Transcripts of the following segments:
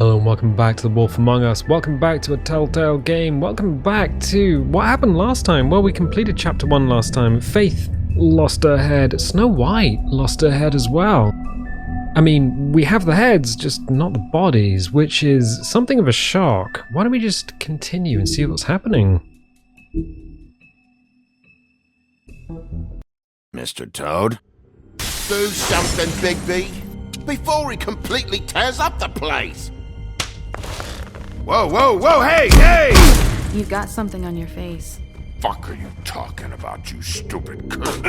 Hello and welcome back to The Wolf Among Us. Welcome back to a Telltale game. Welcome back to what happened last time. Well, we completed chapter 1 last time. Faith lost her head. Snow White lost her head as well. I mean, we have the heads, just not the bodies, which is something of a shock. Why don't we just continue and see what's happening? Mr. Toad? Do something, Bigby, before he completely tears up the place! Whoa, whoa, whoa, hey, hey! You've got something on your face. Fuck are you talking about, you stupid cunt?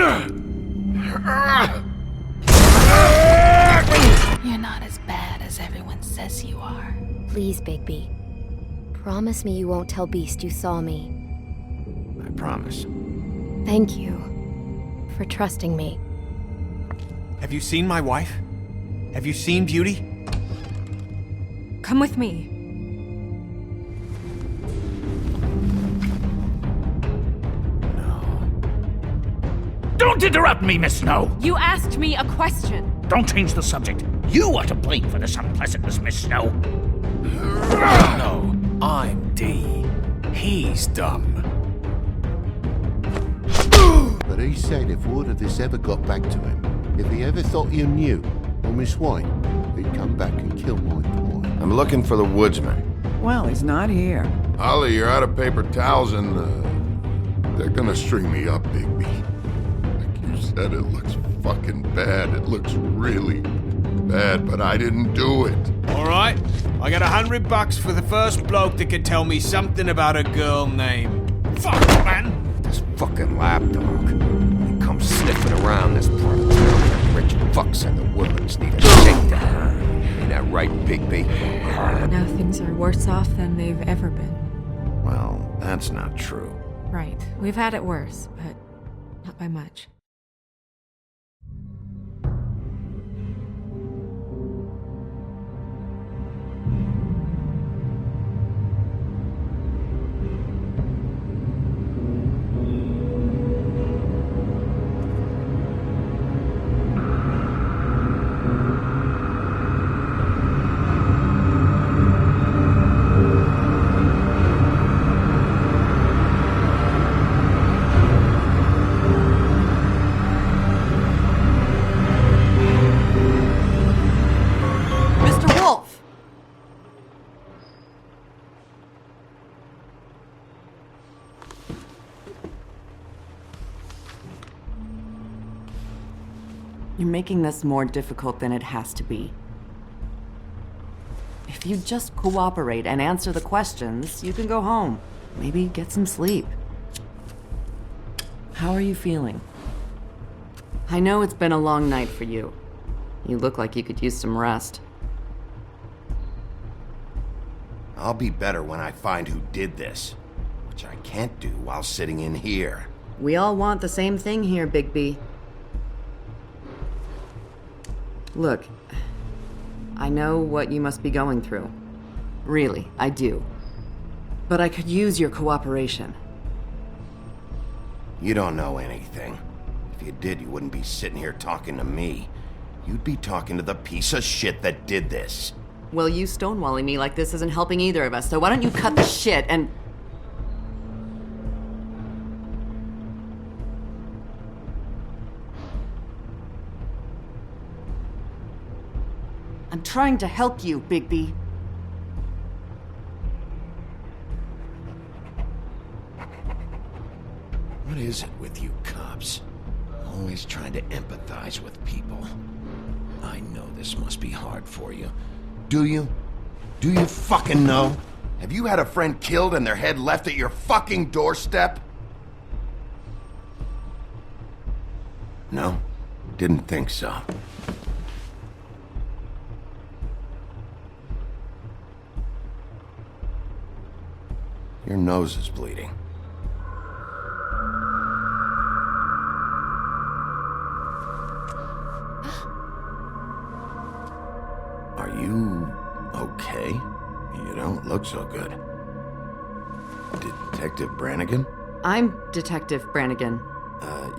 You're not as bad as everyone says you are. Please, Bigby. Promise me you won't tell Beast you saw me. I promise. Thank you for trusting me. Have you seen my wife? Have you seen Beauty? Come with me. Don't interrupt me, Miss Snow! You asked me a question. Don't change the subject. You are to blame for this unpleasantness, Miss Snow. No, I'm D. He's dumb. But he said if word of this ever got back to him, if he ever thought you knew, or Miss White, he'd come back and kill my boy. I'm looking for the woodsman. Well, he's not here. Ollie, you're out of paper towels and, they're gonna string me up, Bigby. Like you said, it looks fucking bad. It looks really bad, but I didn't do it. Alright, I got $100 for the first bloke that can tell me something about a girl named... Fuck, man! This fucking lapdog. He comes sniffing around this part of town. Rich fucks in the woodlands need a shakedown. Ain't that right, Bigby? Now things are worse off than they've ever been. Well, that's not true. Right. We've had it worse, but not by much. You're making this more difficult than it has to be. If you just cooperate and answer the questions, you can go home. Maybe get some sleep. How are you feeling? I know it's been a long night for you. You look like you could use some rest. I'll be better when I find who did this, which I can't do while sitting in here. We all want the same thing here, Bigby. Look, I know what you must be going through. Really, I do. But I could use your cooperation. You don't know anything. If you did, you wouldn't be sitting here talking to me. You'd be talking to the piece of shit that did this. Well, you stonewalling me like this isn't helping either of us, so why don't you cut the shit and... I'm trying to help you, Bigby. What is it with you cops? Always trying to empathize with people. I know this must be hard for you. Do you? Do you fucking know? Have you had a friend killed and their head left at your fucking doorstep? No? Didn't think so. Your nose is bleeding. Are you okay? You don't look so good. Detective Brannigan? I'm Detective Brannigan.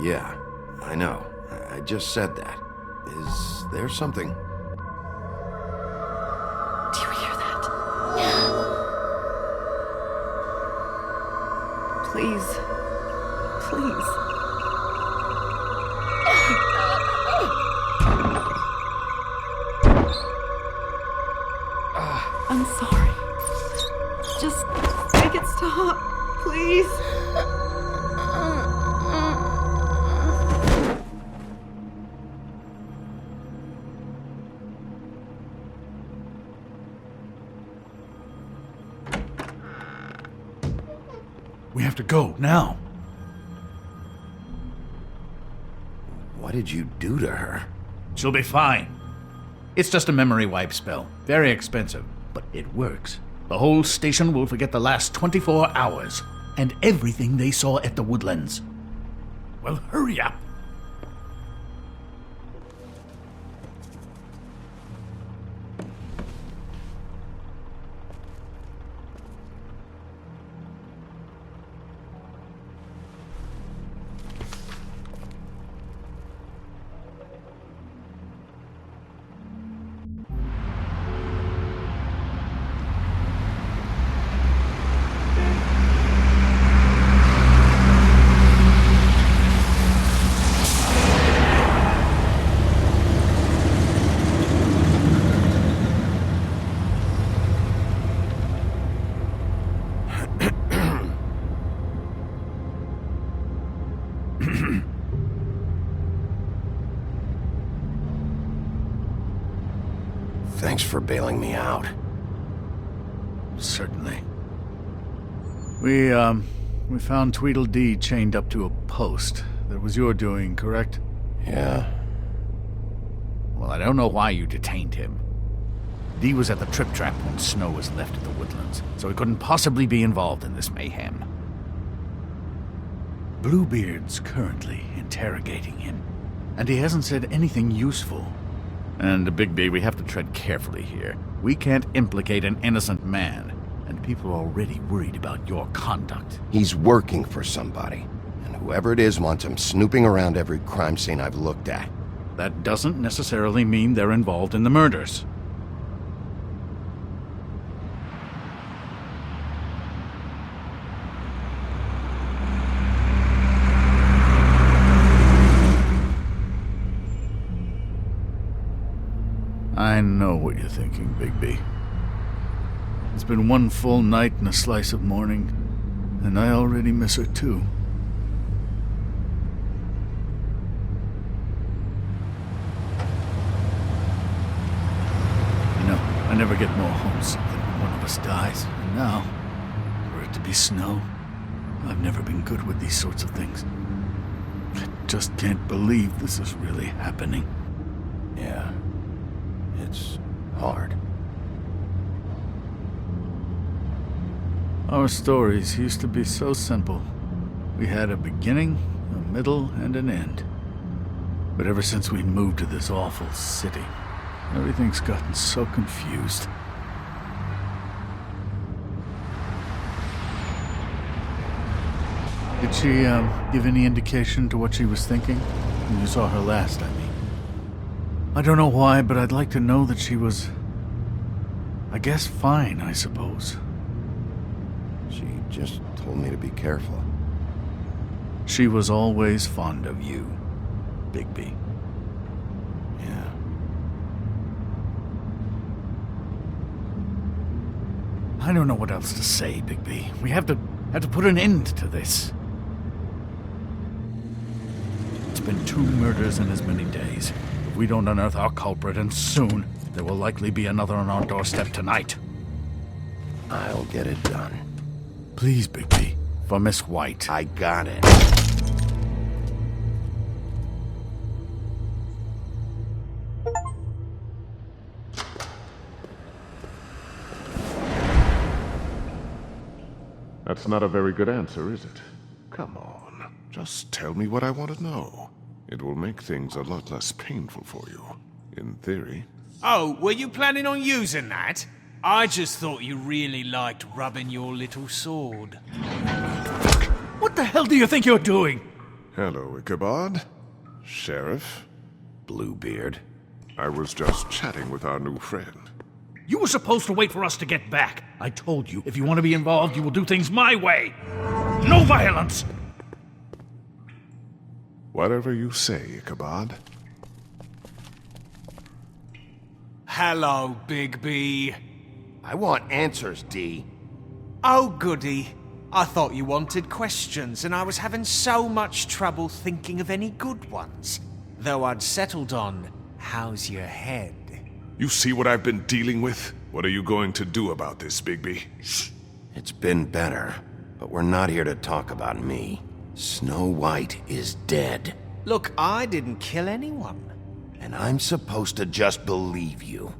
Yeah, I know. I just said that. Is there something? Do you hear that? Please. Please. I'm sorry. Just make it stop, please. We have to go, now. What did you do to her? She'll be fine. It's just a memory wipe spell. Very expensive, but it works. The whole station will forget the last 24 hours, and everything they saw at the Woodlands. Well, hurry up. Thanks for bailing me out. Certainly. We found Tweedledee chained up to a post. That was your doing, correct? Yeah. Well, I don't know why you detained him. Dee was at the Trip Trap when Snow was left at the Woodlands, so he couldn't possibly be involved in this mayhem. Bluebeard's currently interrogating him, and he hasn't said anything useful. And, Bigby, we have to tread carefully here. We can't implicate an innocent man, and people are already worried about your conduct. He's working for somebody, and whoever it is wants him snooping around every crime scene I've looked at. That doesn't necessarily mean they're involved in the murders. I know what you're thinking, Bigby. It's been one full night and a slice of morning, and I already miss her too. You know, I never get more homesick than when one of us dies, and now, for it to be Snow, I've never been good with these sorts of things. I just can't believe this is really happening. Yeah. It's hard. Our stories used to be so simple. We had a beginning, a middle, and an end. But ever since we moved to this awful city, everything's gotten so confused. Did she, give any indication to what she was thinking? When you saw her last, I mean. I don't know why, but I'd like to know that she was, I guess, fine, I suppose. She just told me to be careful. She was always fond of you, Bigby. Yeah. I don't know what else to say, Bigby. We have to put an end to this. It's been 2 murders in as many days. If we don't unearth our culprit, and soon, there will likely be another on our doorstep tonight. I'll get it done. Please, Bigby, for Miss White. I got it. That's not a very good answer, is it? Come on, just tell me what I want to know. It will make things a lot less painful for you, in theory. Oh, were you planning on using that? I just thought you really liked rubbing your little sword. What the hell do you think you're doing? Hello, Ichabod. Sheriff. Bluebeard. I was just chatting with our new friend. You were supposed to wait for us to get back. I told you, if you want to be involved, you will do things my way. No violence! Whatever you say, Ichabod. Hello, Bigby. I want answers, D. Oh, goody. I thought you wanted questions, and I was having so much trouble thinking of any good ones. Though I'd settled on, how's your head? You see what I've been dealing with? What are you going to do about this, Bigby? It's been better, but we're not here to talk about me. Snow White is dead. Look, I didn't kill anyone. And I'm supposed to just believe you.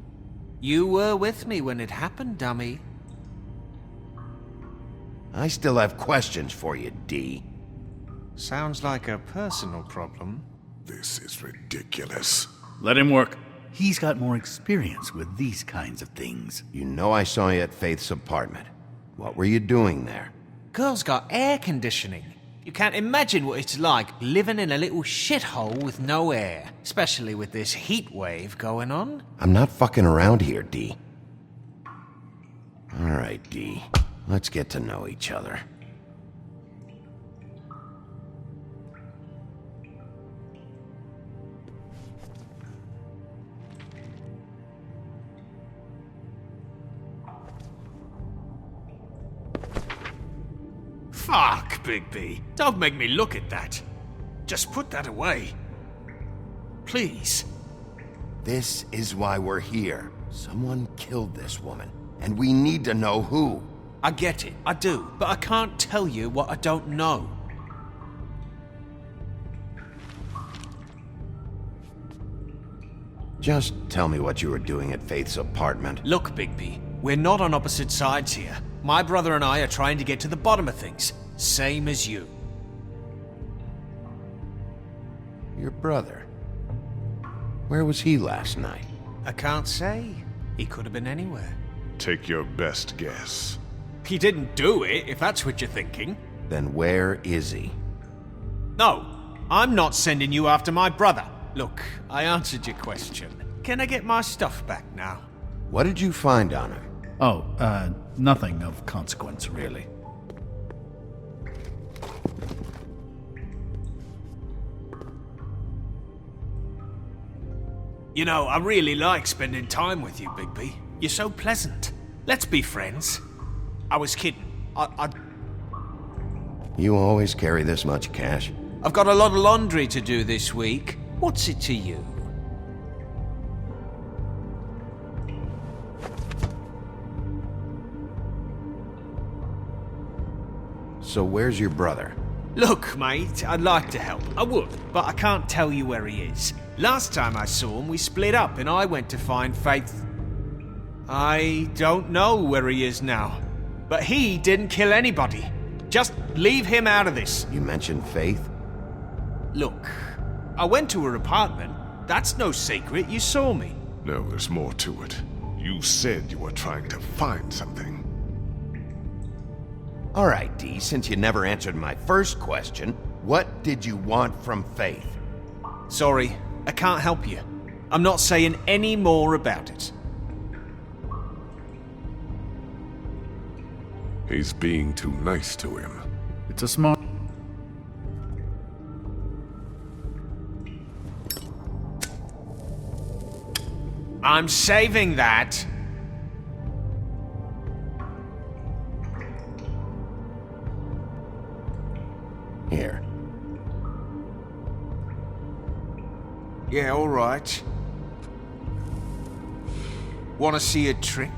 You were with me when it happened, dummy. I still have questions for you, D. Sounds like a personal problem. This is ridiculous. Let him work. He's got more experience with these kinds of things. You know I saw you at Faith's apartment. What were you doing there? Girl's got air conditioning. You can't imagine what it's like living in a little shithole with no air, especially with this heat wave going on. I'm not fucking around here, D. All right, D. Let's get to know each other. Fuck, Bigby. Don't make me look at that. Just put that away. Please. This is why we're here. Someone killed this woman, and we need to know who. I get it, I do, but I can't tell you what I don't know. Just tell me what you were doing at Faith's apartment. Look, Bigby, we're not on opposite sides here. My brother and I are trying to get to the bottom of things, same as you. Your brother? Where was he last night? I can't say. He could have been anywhere. Take your best guess. He didn't do it, if that's what you're thinking. Then where is he? No, I'm not sending you after my brother. Look, I answered your question. Can I get my stuff back now? What did you find on him? Oh, nothing of consequence, really. You know, I really like spending time with you, Bigby. You're so pleasant. Let's be friends. I was kidding. You always carry this much cash? I've got a lot of laundry to do this week. What's it to you? So where's your brother? Look, mate, I'd like to help. I would, but I can't tell you where he is. Last time I saw him, we split up and I went to find Faith. I don't know where he is now. But he didn't kill anybody. Just leave him out of this. You mentioned Faith? Look, I went to her apartment. That's no secret. You saw me. No, there's more to it. You said you were trying to find something. All right, D, since you never answered my first question, what did you want from Faith? Sorry, I can't help you. I'm not saying any more about it. He's being too nice to him. It's a smart... I'm saving that. Here. Yeah, all right. Want to see a trick?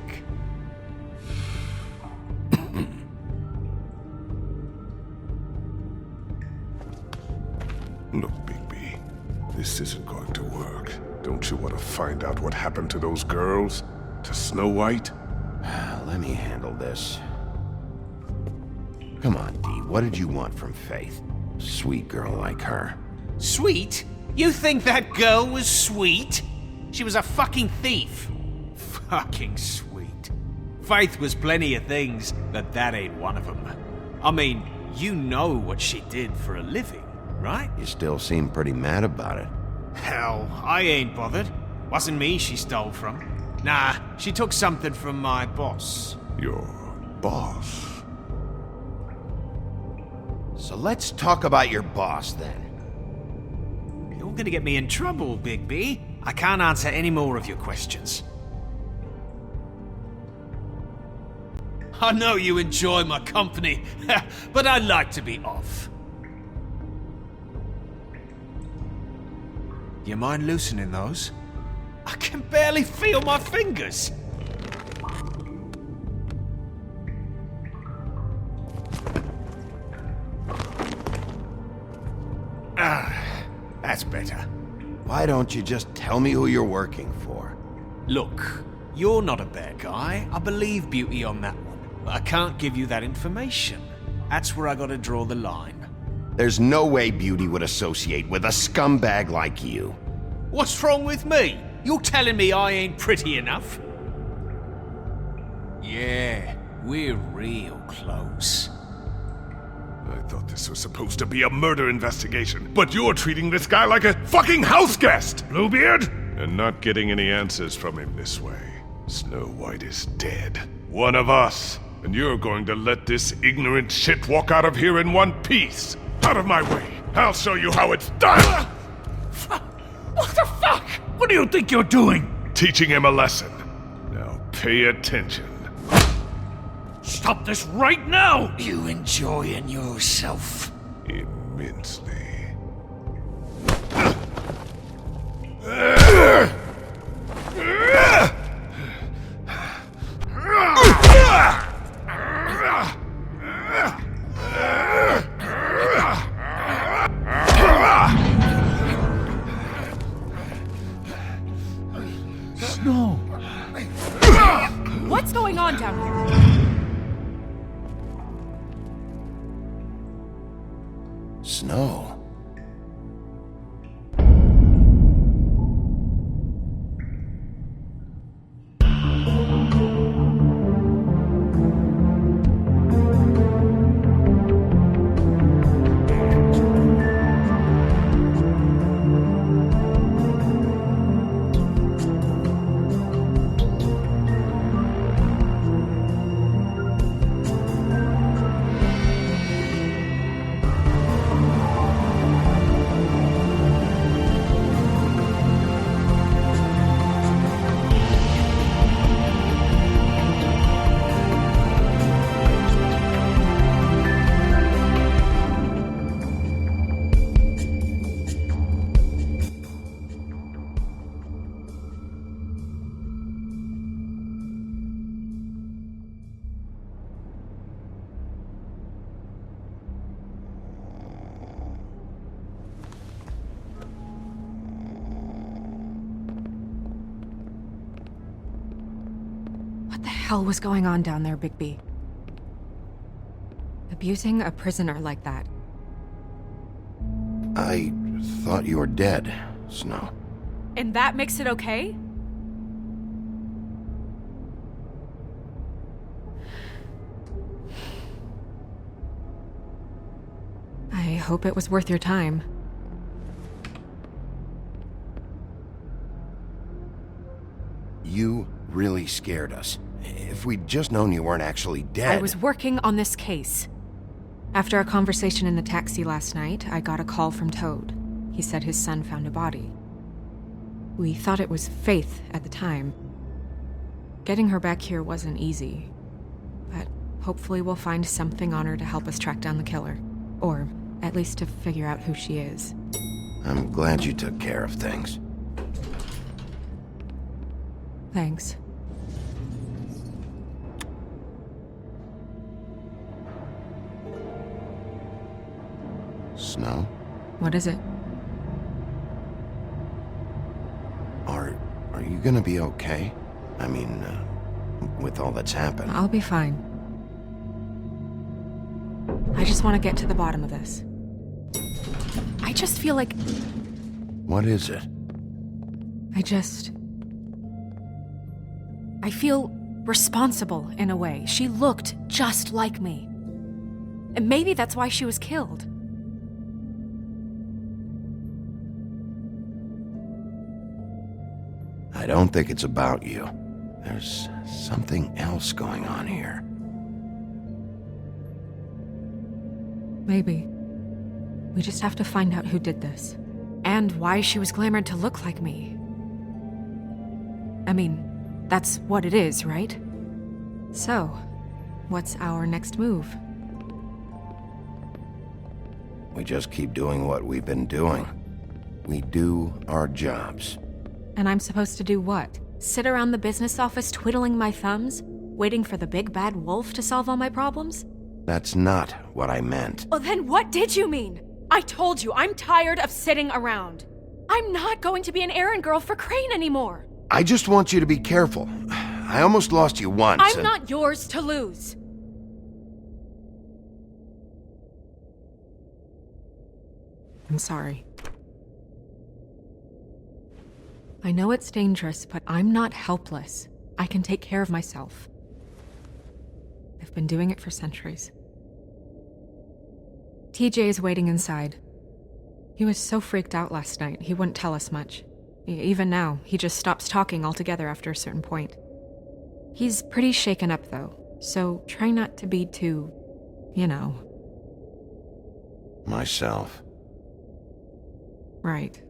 Look, Bigby, this isn't going to work. Don't you want to find out what happened to those girls? To Snow White? Let me handle this. Come on, D, what did you want from Faith? Sweet girl like her. Sweet? You think that girl was sweet? She was a fucking thief. Fucking sweet. Faith was plenty of things, but that ain't one of them. I mean, you know what she did for a living, right? You still seem pretty mad about it. Hell, I ain't bothered. Wasn't me she stole from. Nah, she took something from my boss. Your boss? So let's talk about your boss then. You're gonna get me in trouble, Bigby. I can't answer any more of your questions. I know you enjoy my company, but I'd like to be off. You mind loosening those? I can barely feel my fingers. That's better. Why don't you just tell me who you're working for? Look, you're not a bad guy. I believe Beauty on that one. But I can't give you that information. That's where I gotta draw the line. There's no way Beauty would associate with a scumbag like you. What's wrong with me? You're telling me I ain't pretty enough? Yeah, we're real close. I thought this was supposed to be a murder investigation, but you're treating this guy like a fucking house guest, Bluebeard! And not getting any answers from him this way. Snow White is dead. One of us. And you're going to let this ignorant shit walk out of here in one piece. Out of my way. I'll show you how it's done! What the fuck? What do you think you're doing? Teaching him a lesson. Now pay attention. Stop this right now! You enjoying yourself? Immensely. Snow! What's going on down here? Snow. What the hell was going on down there, Bigby? Abusing a prisoner like that. I thought you were dead, Snow. And that makes it okay? I hope it was worth your time. You really scared us. If we'd just known you weren't actually dead... I was working on this case. After a conversation in the taxi last night, I got a call from Toad. He said his son found a body. We thought it was Faith at the time. Getting her back here wasn't easy. But hopefully we'll find something on her to help us track down the killer. Or at least to figure out who she is. I'm glad you took care of things. Thanks. Snow? What is it? Are you gonna be okay? I mean, with all that's happened. I'll be fine. I just want to get to the bottom of this. I just feel like... What is it? I feel responsible in a way. She looked just like me. And maybe that's why she was killed. I don't think it's about you. There's something else going on here. Maybe. We just have to find out who did this. And why she was glamored to look like me. I mean, that's what it is, right? So, what's our next move? We just keep doing what we've been doing. We do our jobs. And I'm supposed to do what? Sit around the business office twiddling my thumbs? Waiting for the big bad wolf to solve all my problems? That's not what I meant. Well, then what did you mean? I told you, I'm tired of sitting around. I'm not going to be an errand girl for Crane anymore. I just want you to be careful. I almost lost you once. I'm not yours to lose. I'm sorry. I know it's dangerous, but I'm not helpless. I can take care of myself. I've been doing it for centuries. TJ is waiting inside. He was so freaked out last night, he wouldn't tell us much. Even now, he just stops talking altogether after a certain point. He's pretty shaken up, though, so try not to be too, you know. Myself. Right.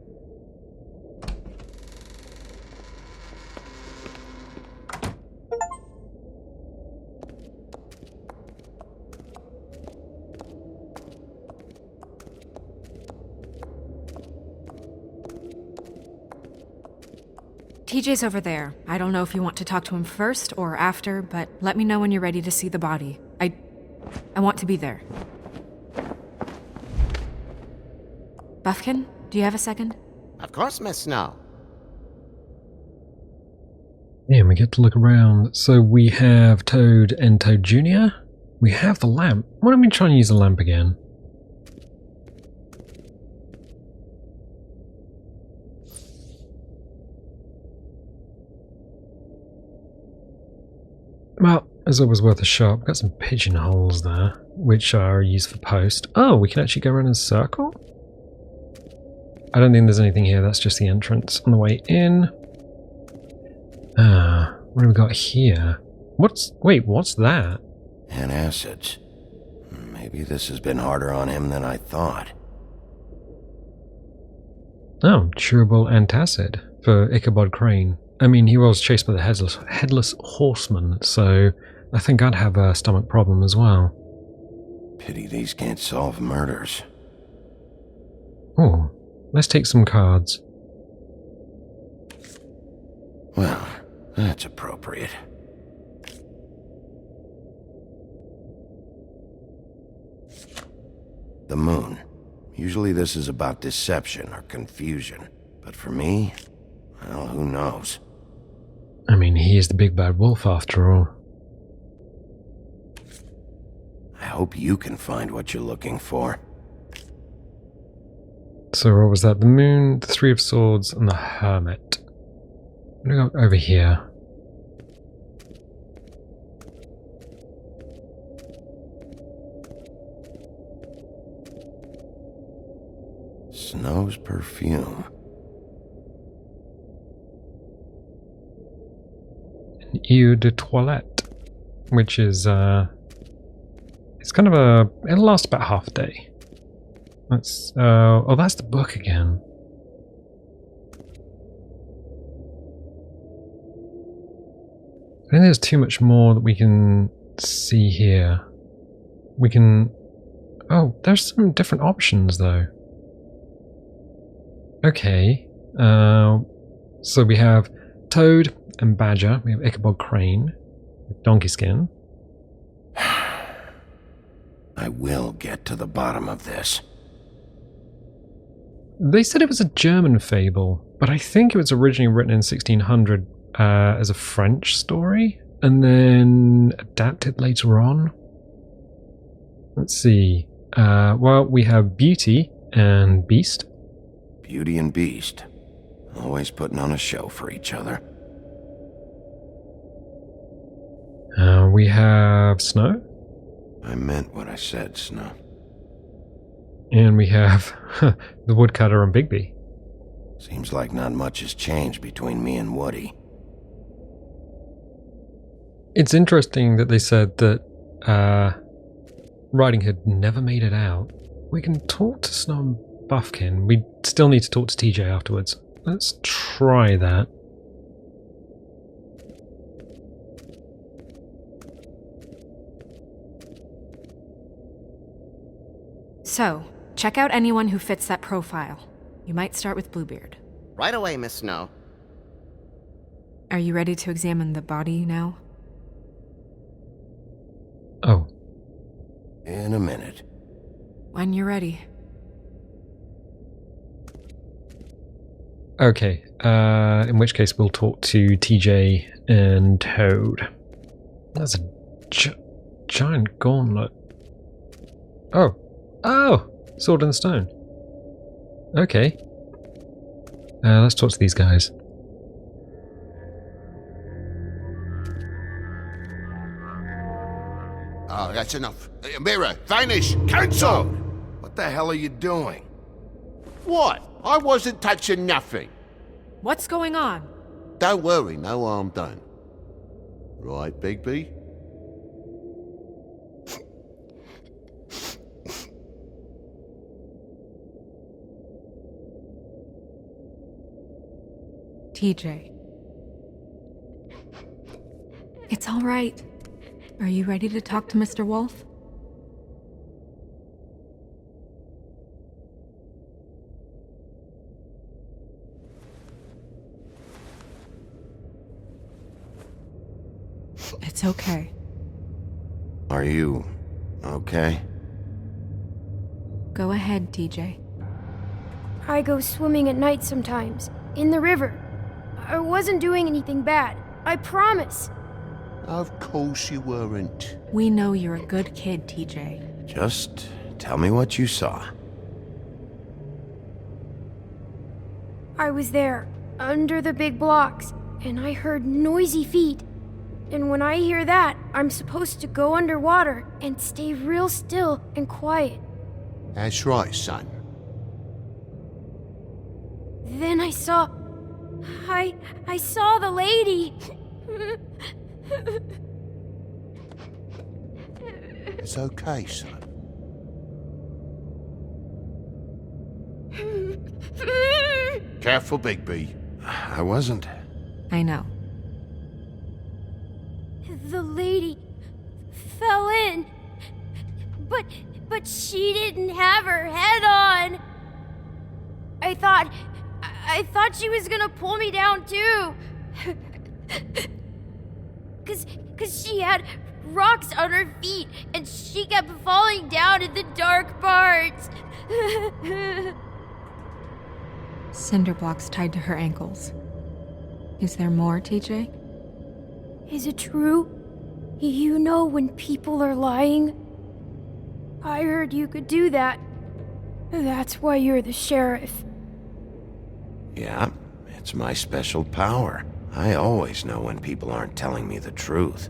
TJ's over there. I don't know if you want to talk to him first or after, but let me know when you're ready to see the body. I want to be there. Buffkin, do you have a second? Of course, Miss Snow. Yeah, we get to look around. So we have Toad and Toad Jr. We have the lamp. Why don't we try and use the lamp again? Well, it's always worth a shot. We've got some pigeonholes there, which are used for post. Oh, we can actually go around in a circle? I don't think there's anything here. That's just the entrance on the way in. What do we got here? Wait, what's that? Antacids. Maybe this has been harder on him than I thought. Oh, chewable antacid for Ichabod Crane. I mean, he was chased by the headless horseman, so I think I'd have a stomach problem as well. Pity these can't solve murders. Oh, let's take some cards. Well, that's appropriate. The moon. Usually this is about deception or confusion. But for me, well, who knows? I mean, he is the big bad wolf after all. I hope you can find what you're looking for. So what was that? The moon, the Three of Swords, and the Hermit. I'm gonna go over here. Snow's perfume. An Eau de Toilette, which is, it's kind of it'll last about half a day. That's, oh, that's the book again. I think there's too much more that we can see here. We can, oh, there's some different options though. Okay, so we have Toad and Badger, we have Ichabod Crane, Donkey Skin. I will get to the bottom of this. They said it was a German fable, but I think it was originally written in 1600 as a French story, and then adapted later on. Let's see. Well, we have Beauty and Beast. Beauty and Beast. Always putting on a show for each other. We have Snow. I meant what I said, Snow. And we have the Woodcutter and Bigby. Seems like not much has changed between me and Woody. It's interesting that they said that Riding Hood never made it out. we can talk to Snow and Buffkin. We still need to talk to TJ afterwards. Let's try that. So, check out anyone who fits that profile. You might start with Bluebeard. Right away, Miss Snow. Are you ready to examine the body now? Oh. In a minute. When you're ready. Okay, in which case we'll talk to TJ and Toad. That's a giant gauntlet. Oh. Oh! Sword and Stone. Okay. Let's talk to these guys. Oh, that's enough. Mirror, vanish, cancel! What the hell are you doing? What? I wasn't touching nothing. What's going on? Don't worry, no harm done. Right, Bigby? TJ. It's all right. Are you ready to talk to Mr. Wolf? It's okay. Are you okay? Go ahead, TJ. I go swimming at night sometimes, in the river. I wasn't doing anything bad. I promise. Of course you weren't. We know you're a good kid, TJ. Just tell me what you saw. I was there, under the big blocks, and I heard noisy feet. And when I hear that, I'm supposed to go underwater and stay real still and quiet. That's right, son. Then I saw the lady. It's okay, son. Careful, Bigby. I wasn't. I know. The lady fell in. But she didn't have her head on. I thought she was gonna pull me down too. Cause she had rocks on her feet and she kept falling down in the dark parts. Cinder blocks tied to her ankles. Is there more, TJ? Is it true? You know when people are lying? I heard you could do that. That's why you're the sheriff. Yeah, it's my special power. I always know when people aren't telling me the truth.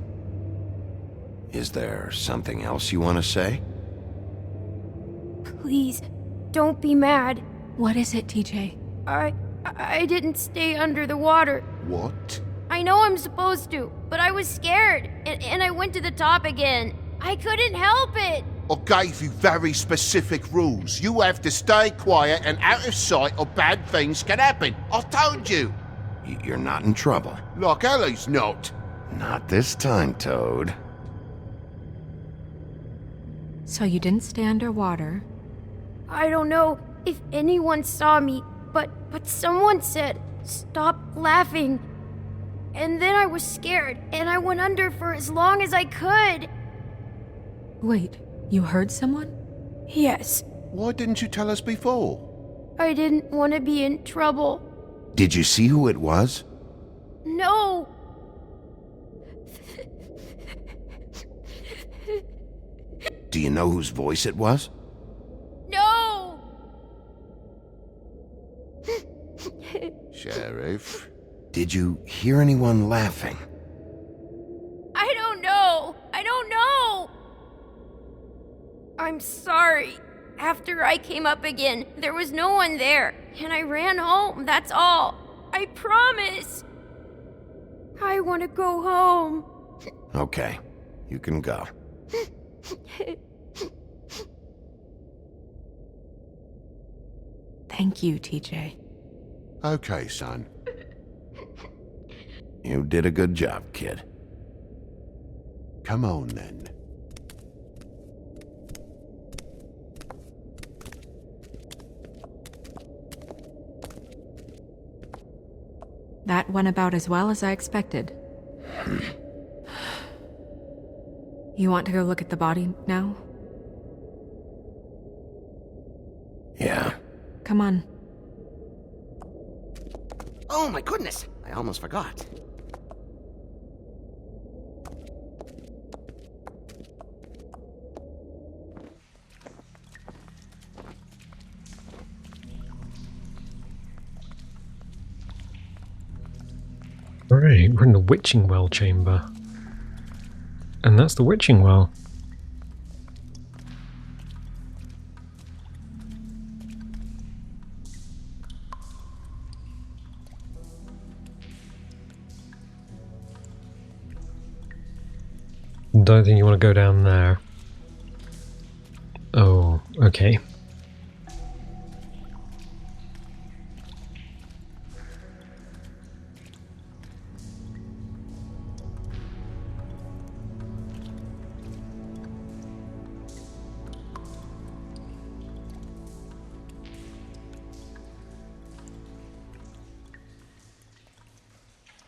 Is there something else you want to say? Please, don't be mad. What is it, TJ? I didn't stay under the water. What? I know I'm supposed to, but I was scared, and I went to the top again. I couldn't help it. I gave you very specific rules. You have to stay quiet and out of sight or bad things can happen. I told you. You're not in trouble. Like Ellie's not. Not this time, Toad. So you didn't stay underwater? I don't know if anyone saw me, but someone said, "Stop laughing." And then I was scared, and I went under for as long as I could. Wait, you heard someone? Yes. Why didn't you tell us before? I didn't want to be in trouble. Did you see who it was? No. Do you know whose voice it was? No. Sheriff? Did you hear anyone laughing? I don't know. I'm sorry. After I came up again, there was no one there, and I ran home, that's all. I promise. I want to go home. Okay, you can go. Thank you, TJ. Okay, son. You did a good job, kid. Come on, then. That went about as well as I expected. You want to go look at the body now? Yeah. Come on. Oh my goodness! I almost forgot. Right, we're in the witching well chamber. And that's the witching well. Don't think you want to go down there. Oh, okay.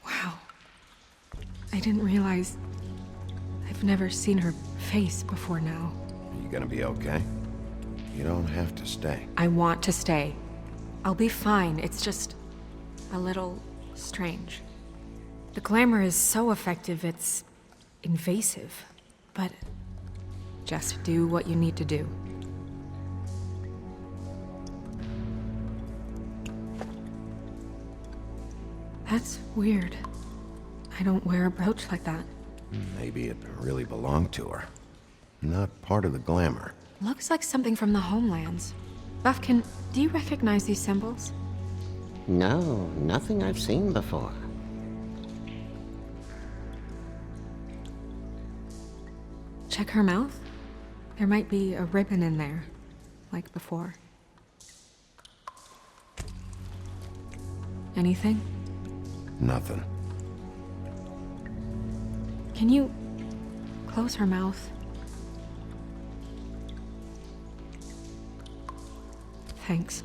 Wow. I didn't realize... I've never seen her face before now. Are you gonna be okay? You don't have to stay. I want to stay. I'll be fine. It's just a little strange. The glamour is so effective, it's invasive. But just do what you need to do. That's weird. I don't wear a brooch like that. Maybe it really belonged to her. Not part of the glamour. Looks like something from the homelands. Buffkin, do you recognize these symbols? No, nothing I've seen before. Check her mouth. There might be a ribbon in there, like before. Anything? Nothing. Can you close her mouth? Thanks.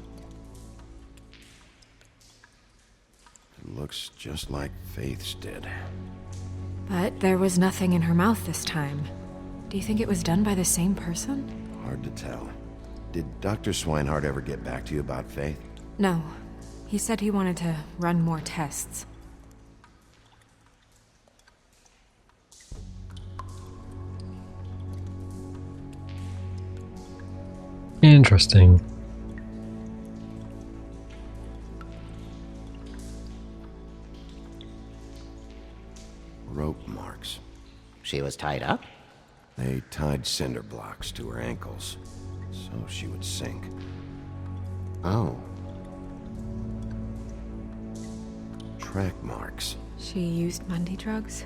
It looks just like Faith's did. But there was nothing in her mouth this time. Do you think it was done by the same person? Hard to tell. Did Dr. Swinehart ever get back to you about Faith? No. He said he wanted to run more tests. Interesting. Rope marks. She was tied up? They tied cinder blocks to her ankles, so she would sink. Oh. Track marks. She used Mundy drugs?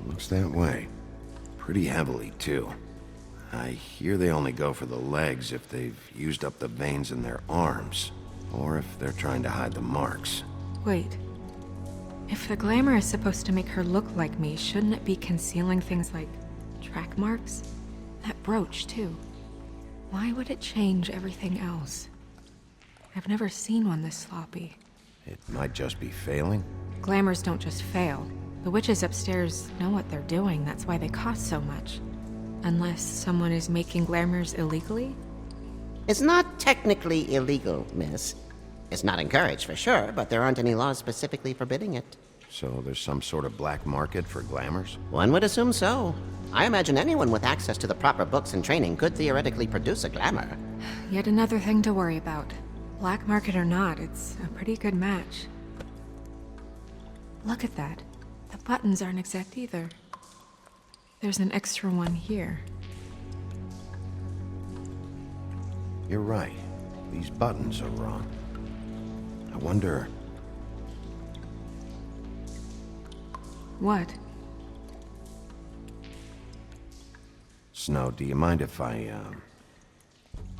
Looks that way. Pretty heavily, too. I hear they only go for the legs if they've used up the veins in their arms, or if they're trying to hide the marks. Wait. If the glamour is supposed to make her look like me, shouldn't it be concealing things like track marks? That brooch, too. Why would it change everything else? I've never seen one this sloppy. It might just be failing. Glamours don't just fail. The witches upstairs know what they're doing, that's why they cost so much. Unless someone is making glamours illegally? It's not technically illegal, miss. It's not encouraged for sure, but there aren't any laws specifically forbidding it. So there's some sort of black market for glamours? One would assume so. I imagine anyone with access to the proper books and training could theoretically produce a glamour. Yet another thing to worry about. Black market or not, it's a pretty good match. Look at that. The buttons aren't exact either. There's an extra one here. You're right. These buttons are wrong. I wonder... What? Snow, do you mind if I,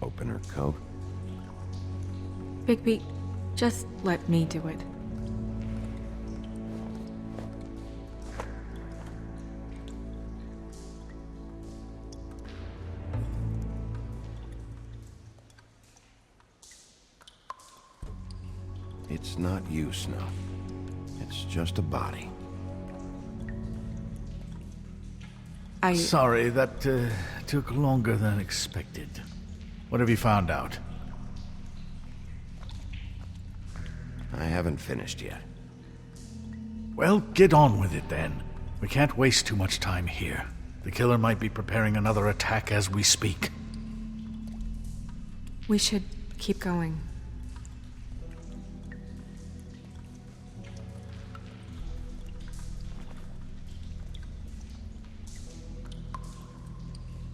open her coat? Bigby, just let me do it. It's not you, Snow. It's just a body. Sorry, that took longer than expected. What have you found out? I haven't finished yet. Well, get on with it then. We can't waste too much time here. The killer might be preparing another attack as we speak. We should keep going.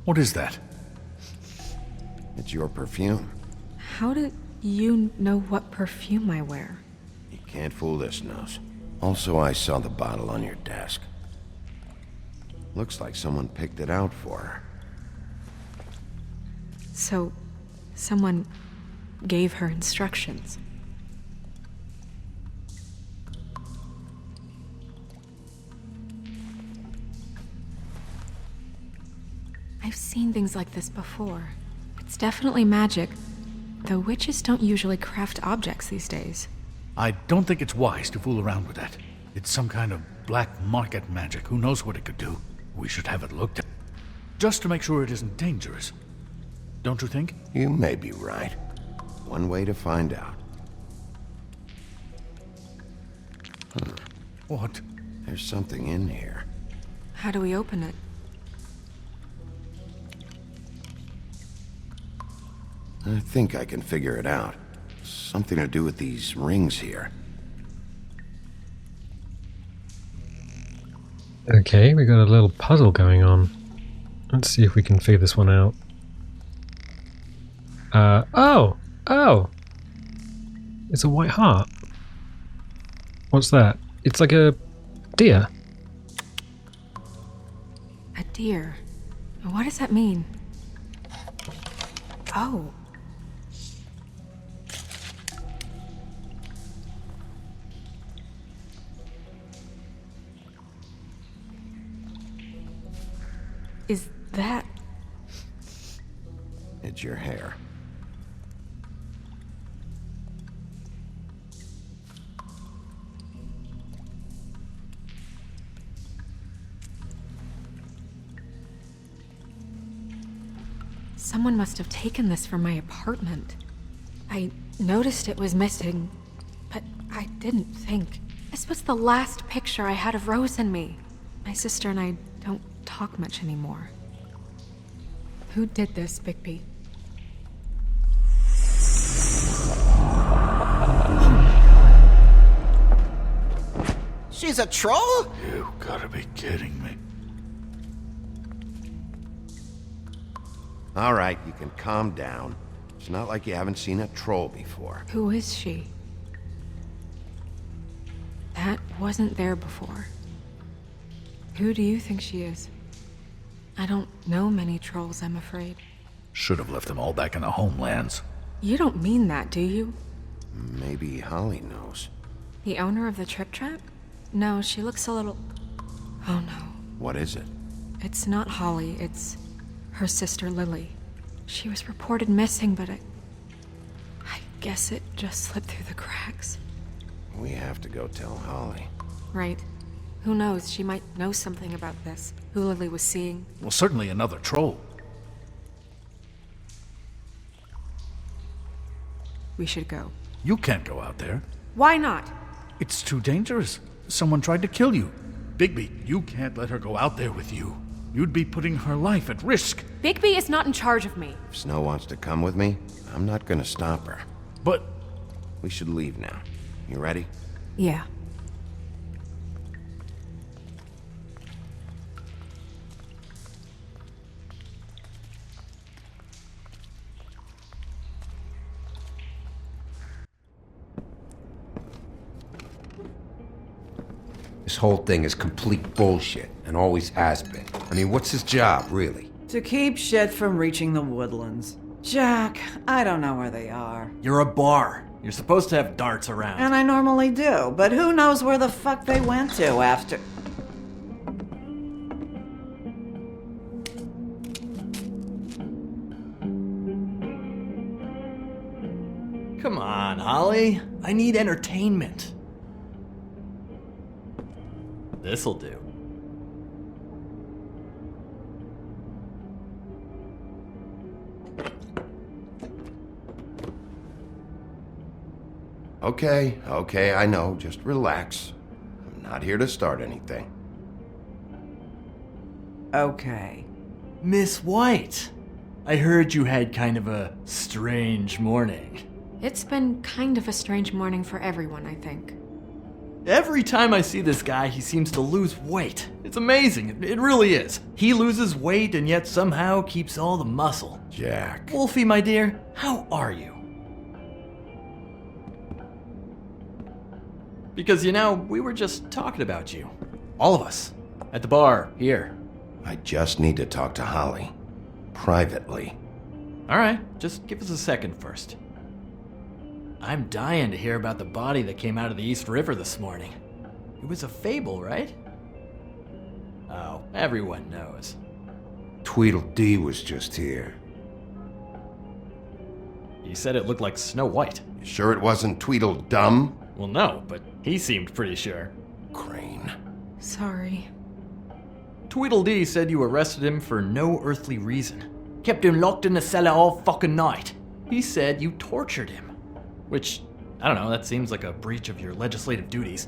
What is that? It's your perfume. How do you know what perfume I wear? You can't fool this nose. Also, I saw the bottle on your desk. Looks like someone picked it out for her. So, someone gave her instructions. I've seen things like this before. It's definitely magic, though witches don't usually craft objects these days. I don't think it's wise to fool around with that. It's some kind of black market magic. Who knows what it could do? We should have it looked at. Just to make sure it isn't dangerous. Don't you think? You may be right. One way to find out. What? There's something in here. How do we open it? I think I can figure it out. Something to do with these rings here. Okay, we got a little puzzle going on. Let's see if we can figure this one out. Oh! It's a white heart. What's that? It's like a deer. A deer? What does that mean? Oh. Is that... It's your hair. Someone must have taken this from my apartment. I noticed it was missing, but I didn't think. This was the last picture I had of Rose and me. My sister and I don't talk much anymore. Who did this, Bigby? She's a troll? You gotta be kidding me. All right, you can calm down. It's not like you haven't seen a troll before. Who is she? That wasn't there before. Who do you think she is? I don't know many trolls, I'm afraid. Should have left them all back in the homelands. You don't mean that, do you? Maybe Holly knows. The owner of the Trip Trap? No, she looks a little... Oh no. What is it? It's not Holly, it's her sister Lily. She was reported missing, but I guess it just slipped through the cracks. We have to go tell Holly. Right. Who knows, she might know something about this. Who Lily was seeing. Well, certainly another troll. We should go. You can't go out there. Why not? It's too dangerous. Someone tried to kill you. Bigby, you can't let her go out there with you. You'd be putting her life at risk. Bigby is not in charge of me. If Snow wants to come with me, I'm not gonna stop her. But... We should leave now. You ready? Yeah. This whole thing is complete bullshit, and always has been. I mean, what's his job, really? To keep shit from reaching the woodlands. Jack, I don't know where they are. You're a bar. You're supposed to have darts around. And I normally do, but who knows where the fuck they went to after... Come on, Holly. I need entertainment. This'll do. Okay, I know. Just relax. I'm not here to start anything. Okay. Miss White, I heard you had kind of a strange morning. It's been kind of a strange morning for everyone, I think. Every time I see this guy, he seems to lose weight. It's amazing. It really is. He loses weight and yet somehow keeps all the muscle. Jack. Wolfie, my dear, how are you? Because, you know, we were just talking about you. All of us. At the bar, here. I just need to talk to Holly. Privately. Alright, just give us a second first. I'm dying to hear about the body that came out of the East River this morning. It was a fable, right? Oh, everyone knows. Tweedledee was just here. He said it looked like Snow White. You sure it wasn't Tweedledum? Well, no, but he seemed pretty sure. Crane. Sorry. Tweedledee said you arrested him for no earthly reason. Kept him locked in the cellar all fucking night. He said you tortured him. Which, I don't know, that seems like a breach of your legislative duties.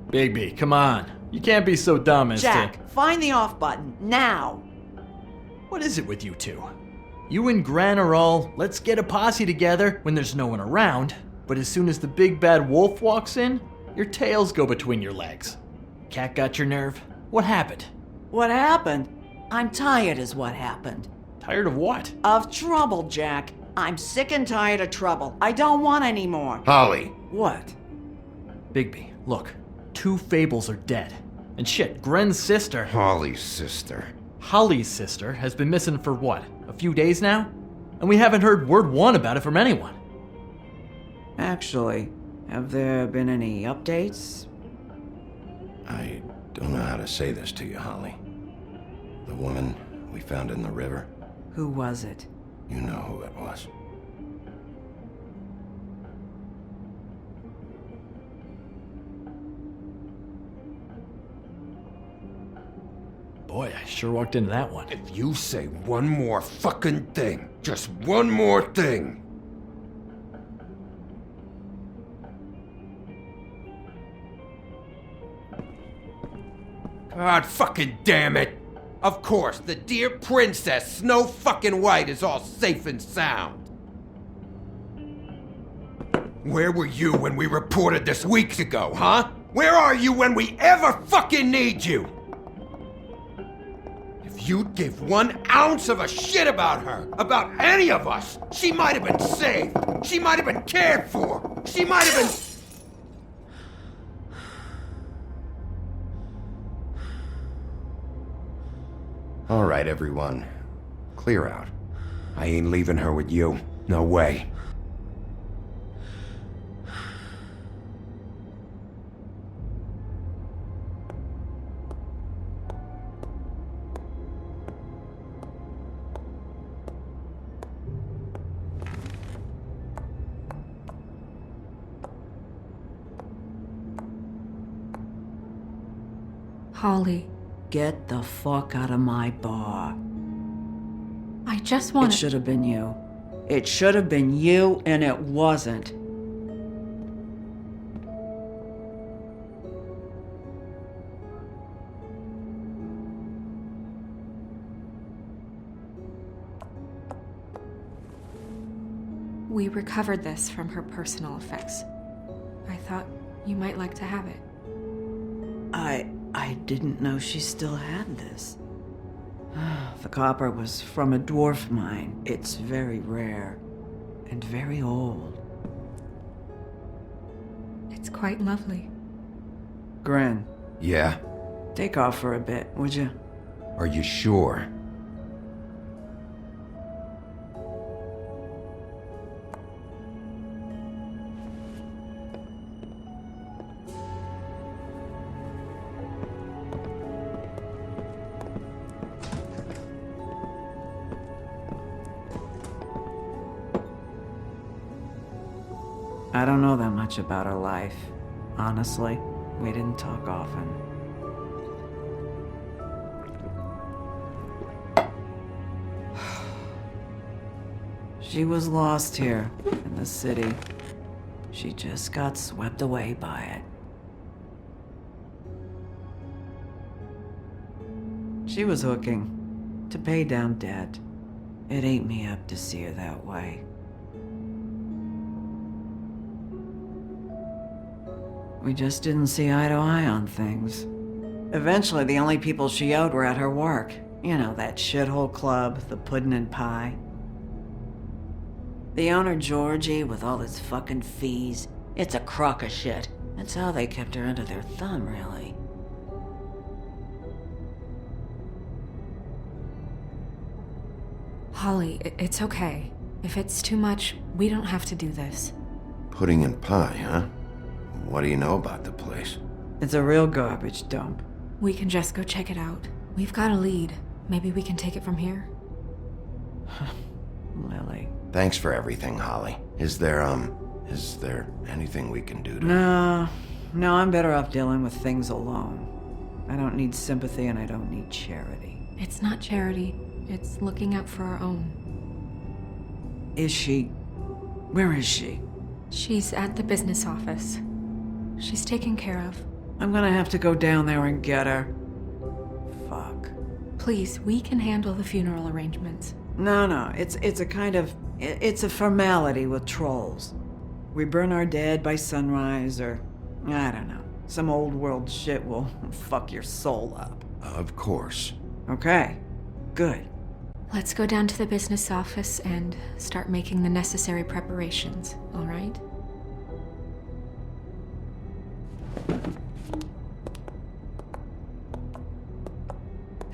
Bigby, come on. You can't be so dumb as Jack, find the off button, now! What is it with you two? You and Gran are all, let's get a posse together when there's no one around, but as soon as the big bad wolf walks in, your tails go between your legs. Cat got your nerve? What happened? What happened? I'm tired is what happened. Tired of what? Of trouble, Jack. I'm sick and tired of trouble. I don't want any more. Holly. What? Bigby, look. 2 Fables are dead. And shit, Gren's sister... Holly's sister. Holly's sister has been missing for what? A few days now? And we haven't heard word one about it from anyone. Actually, have there been any updates? I don't know how to say this to you, Holly. The woman we found in the river. Who was it? You know who it was. Boy, I sure walked into that one. If you say one more fucking thing, just one more thing. God fucking damn it! Of course, the dear princess, Snow fucking White, is all safe and sound. Where were you when we reported this weeks ago, huh? Where are you when we ever fucking need you? If you'd give 1 ounce of a shit about her, about any of us, she might have been saved. She might have been cared for. She might have been... All right, everyone. Clear out. I ain't leaving her with you. No way. Holly. Get the fuck out of my bar. I just want It should have been you. It should have been you, and it wasn't. We recovered this from her personal effects. I thought you might like to have it. I didn't know she still had this. The copper was from a dwarf mine. It's very rare and very old. It's quite lovely. Gren. Yeah? Take off for a bit, would you? Are you sure? I don't know that much about her life. Honestly, we didn't talk often. She was lost here, in the city. She just got swept away by it. She was hooking, to pay down debt. It ate me up to see her that way. We just didn't see eye to eye on things. Eventually, the only people she owed were at her work. You know, that shithole club, the Puddin' and Pie. The owner, Georgie, with all his fucking fees, it's a crock of shit. That's how they kept her under their thumb, really. Holly, it's okay. If it's too much, we don't have to do this. Pudding and pie, huh? What do you know about the place? It's a real garbage dump. We can just go check it out. We've got a lead. Maybe we can take it from here? Lily. Thanks for everything, Holly. Is there anything we can do to... No, I'm better off dealing with things alone. I don't need sympathy and I don't need charity. It's not charity. It's looking out for our own. Is she... Where is she? She's at the business office. She's taken care of. I'm gonna have to go down there and get her. Fuck. Please, we can handle the funeral arrangements. No, it's a kind of... It's a formality with trolls. We burn our dead by sunrise, or... I don't know. Some old world shit will fuck your soul up. Of course. Okay. Good. Let's go down to the business office and start making the necessary preparations, all right?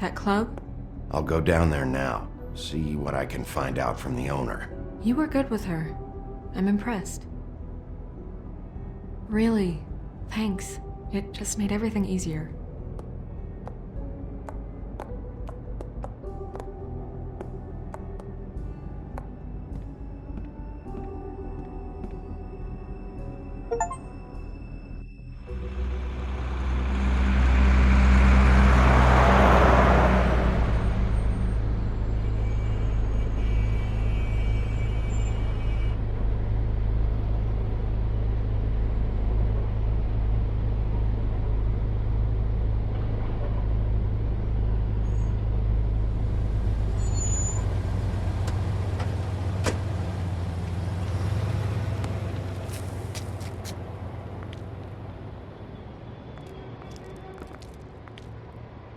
That club? I'll go down there now. See what I can find out from the owner. You were good with her. I'm impressed. Really, thanks. It just made everything easier.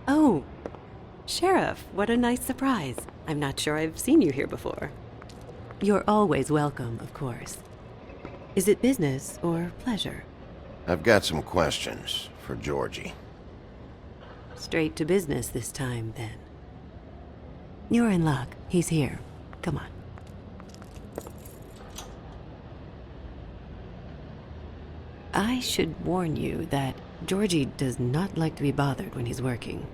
Oh, Sheriff, what a nice surprise. I'm not sure I've seen you here before. You're always welcome, of course. Is it business or pleasure? I've got some questions for Georgie. Straight to business this time, then. You're in luck. He's here. Come on. I should warn you that Georgie does not like to be bothered when he's working.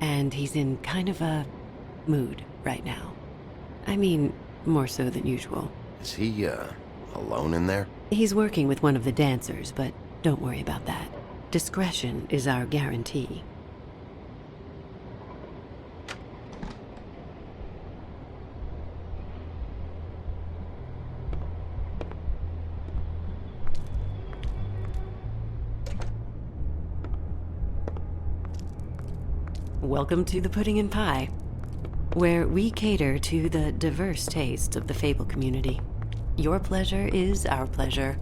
And he's in kind of a mood right now. I mean, more so than usual. Is he, alone in there? He's working with one of the dancers, but don't worry about that. Discretion is our guarantee. Welcome to the Pudding and Pie, where we cater to the diverse tastes of the Fable community. Your pleasure is our pleasure.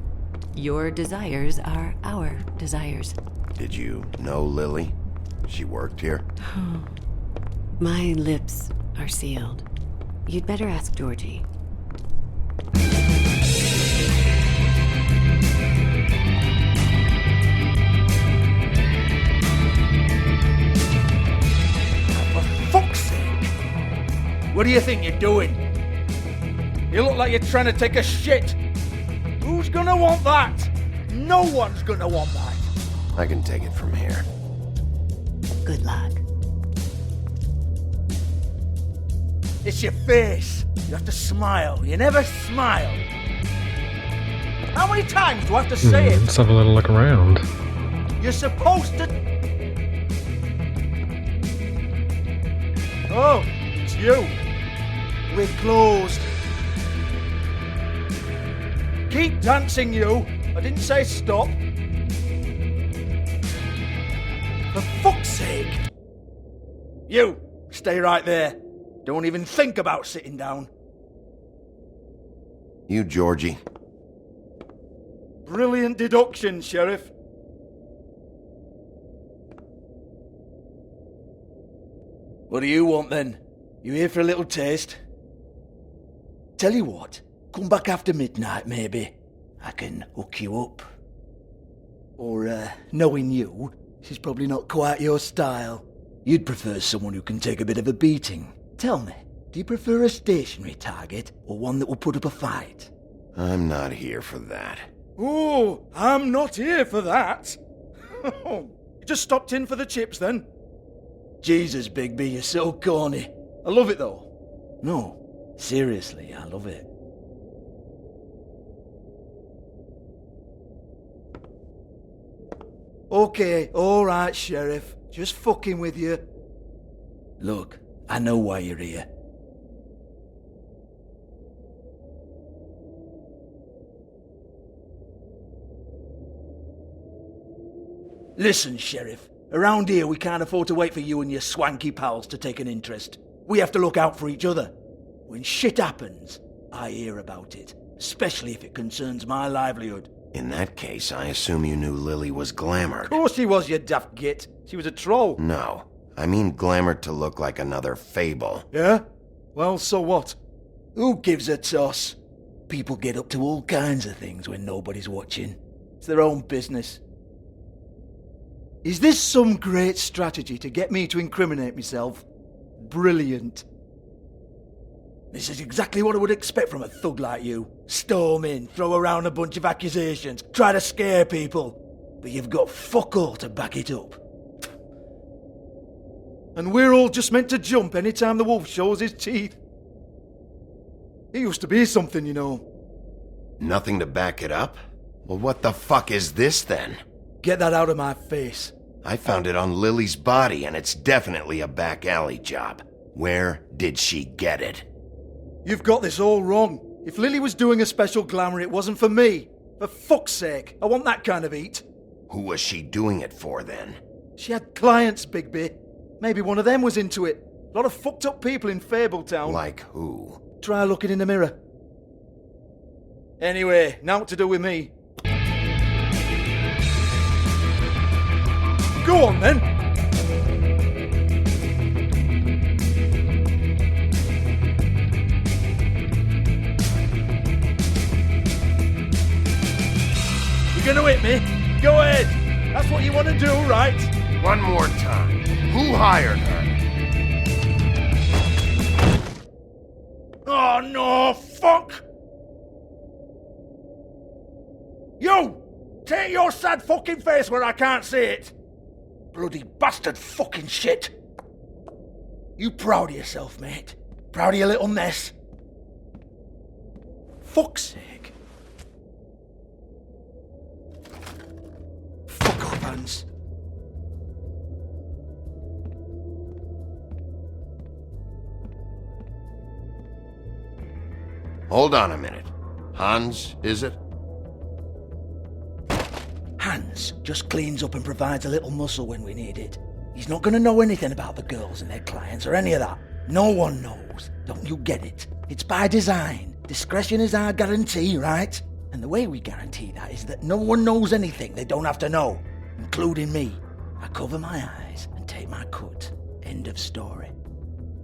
Your desires are our desires. Did you know Lily? She worked here? My lips are sealed. You'd better ask Georgie. What do you think you're doing? You look like you're trying to take a shit. Who's gonna want that? No one's gonna want that. I can take it from here. Good luck. It's your face. You have to smile. You never smile. How many times do I have to say it? Let's have a little look around. You're supposed to... Oh, it's you. We're closed. Keep dancing, you. I didn't say stop. For fuck's sake. You, stay right there. Don't even think about sitting down. You, Georgie. Brilliant deduction, Sheriff. What do you want then? You here for a little taste? Tell you what, come back after midnight maybe. I can hook you up. Or, knowing you, she's probably not quite your style. You'd prefer someone who can take a bit of a beating. Tell me, do you prefer a stationary target or one that will put up a fight? I'm not here for that. Oh, I'm not here for that. You just stopped in for the chips then? Jesus, Bigby, you're so corny. I love it though. No, seriously, I love it. Okay, alright, Sheriff. Just fucking with you. Look, I know why you're here. Listen, Sheriff. Around here, we can't afford to wait for you and your swanky pals to take an interest. We have to look out for each other. When shit happens, I hear about it. Especially if it concerns my livelihood. In that case, I assume you knew Lily was glamored. Of course she was, you daft git. She was a troll. No. I mean glamored to look like another Fable. Yeah? Well, so what? Who gives a toss? People get up to all kinds of things when nobody's watching. It's their own business. Is this some great strategy to get me to incriminate myself? Brilliant. This is exactly what I would expect from a thug like you. Storm in, throw around a bunch of accusations, try to scare people. But you've got fuck all to back it up. And we're all just meant to jump any time the wolf shows his teeth. He used to be something, you know. Nothing to back it up? Well, what the fuck is this then? Get that out of my face. I found it on Lily's body, and it's definitely a back alley job. Where did she get it? You've got this all wrong. If Lily was doing a special glamour, it wasn't for me. For fuck's sake, I want that kind of eat. Who was she doing it for, then? She had clients, Bigby. Maybe one of them was into it. A lot of fucked up people in Fabletown. Like who? Try looking in the mirror. Anyway, now what to do with me? Go on, then. You're gonna hit me? Go ahead. That's what you want to do, right? One more time. Who hired her? Oh, no, fuck! You! Take your sad fucking face where I can't see it! Bloody bastard fucking shit! You proud of yourself, mate? Proud of your little mess? Fuck's sake. Fuck off, Hans. Hold on a minute. Hans, is it? Hans just cleans up and provides a little muscle when we need it. He's not going to know anything about the girls and their clients or any of that. No one knows. Don't you get it? It's by design. Discretion is our guarantee, right? And the way we guarantee that is that no one knows anything they don't have to know, including me. I cover my eyes and take my cut. End of story.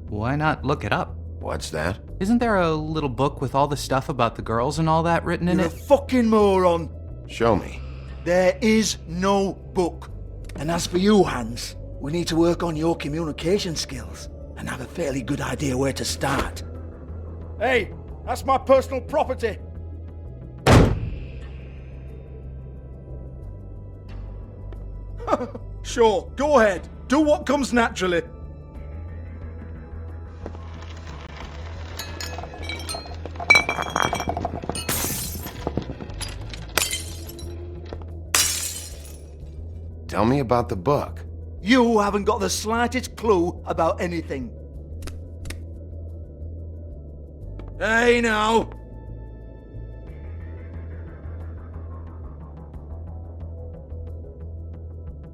Why not look it up? What's that? Isn't there a little book with all the stuff about the girls and all that written in You're it? a fucking moron. Show me. There is no book. And as for you, Hans, we need to work on your communication skills and have a fairly good idea where to start. Hey, that's my personal property. Sure, go ahead. Do what comes naturally. Tell me about the book. You haven't got the slightest clue about anything. Hey, now!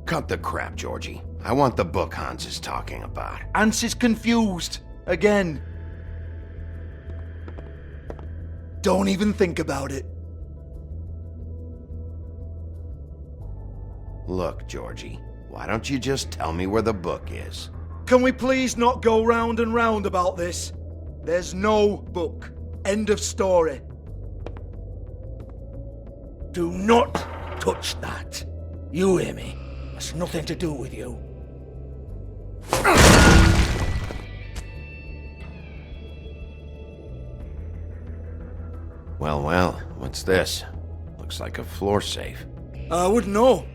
Cut the crap, Georgie. I want the book Hans is talking about. Hans is confused. Again. Don't even think about it. Look, Georgie, why don't you just tell me where the book is? Can we please not go round and round about this? There's no book. End of story. Do not touch that. You hear me? It's nothing to do with you. Well, what's this? Looks like a floor safe. I wouldn't know.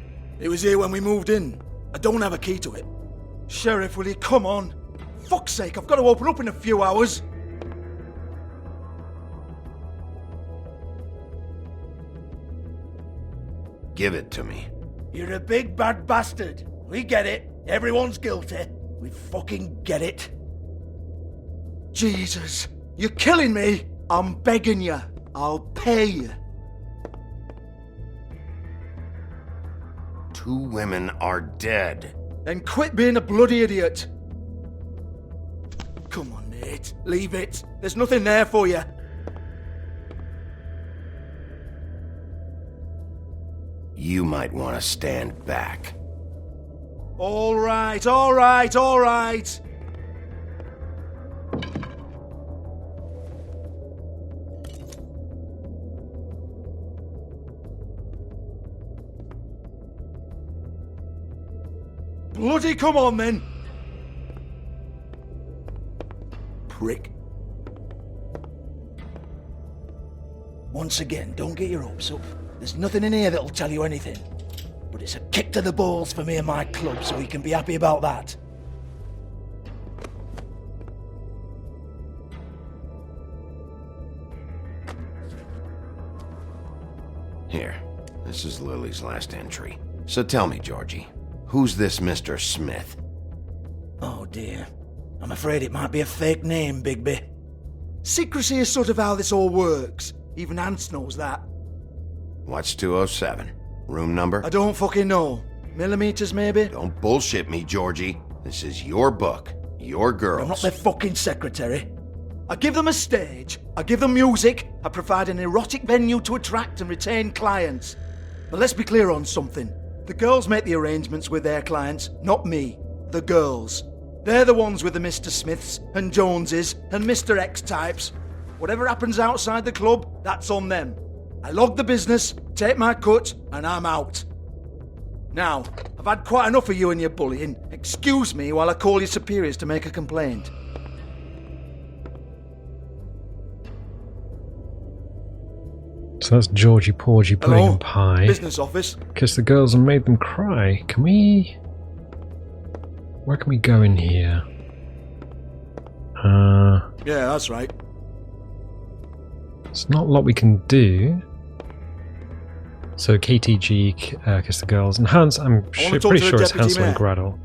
It was here when we moved in. I don't have a key to it. Sheriff, will you come on? Fuck's sake, I've got to open up in a few hours. Give it to me. You're a big bad bastard. We get it. Everyone's guilty. We fucking get it. Jesus, you're killing me. I'm begging you. I'll pay you. 2 women are dead. Then quit being a bloody idiot. Come on, Nate. Leave it. There's nothing there for you. You might want to stand back. All right, all right, all right. Bloody come on then. Prick. Once again, don't get your hopes up. There's nothing in here that'll tell you anything. But it's a kick to the balls for me and my club, so we can be happy about that. Here, this is Lily's last entry. So tell me, Georgie, who's this Mr. Smith? Oh dear. I'm afraid it might be a fake name, Bigby. Secrecy is sort of how this all works. Even Hans knows that. What's 207? Room number? I don't fucking know. Millimeters, maybe? Don't bullshit me, Georgie. This is your book. Your girls. I'm not their fucking secretary. I give them a stage. I give them music. I provide an erotic venue to attract and retain clients. But let's be clear on something. The girls make the arrangements with their clients, not me. The girls. They're the ones with the Mr. Smiths and Joneses and Mr. X types. Whatever happens outside the club, that's on them. I log the business, take my cut, and I'm out. Now, I've had quite enough of you and your bullying. Excuse me while I call your superiors to make a complaint. So that's Georgie Porgy putting in pie. Business office. Kissed the girls and made them cry. Can we... Where can we go in here? Yeah, that's right. There's not a lot we can do. So KTG, Kiss the Girls, and Hans, I'm pretty sure it's Hansel and Gretel.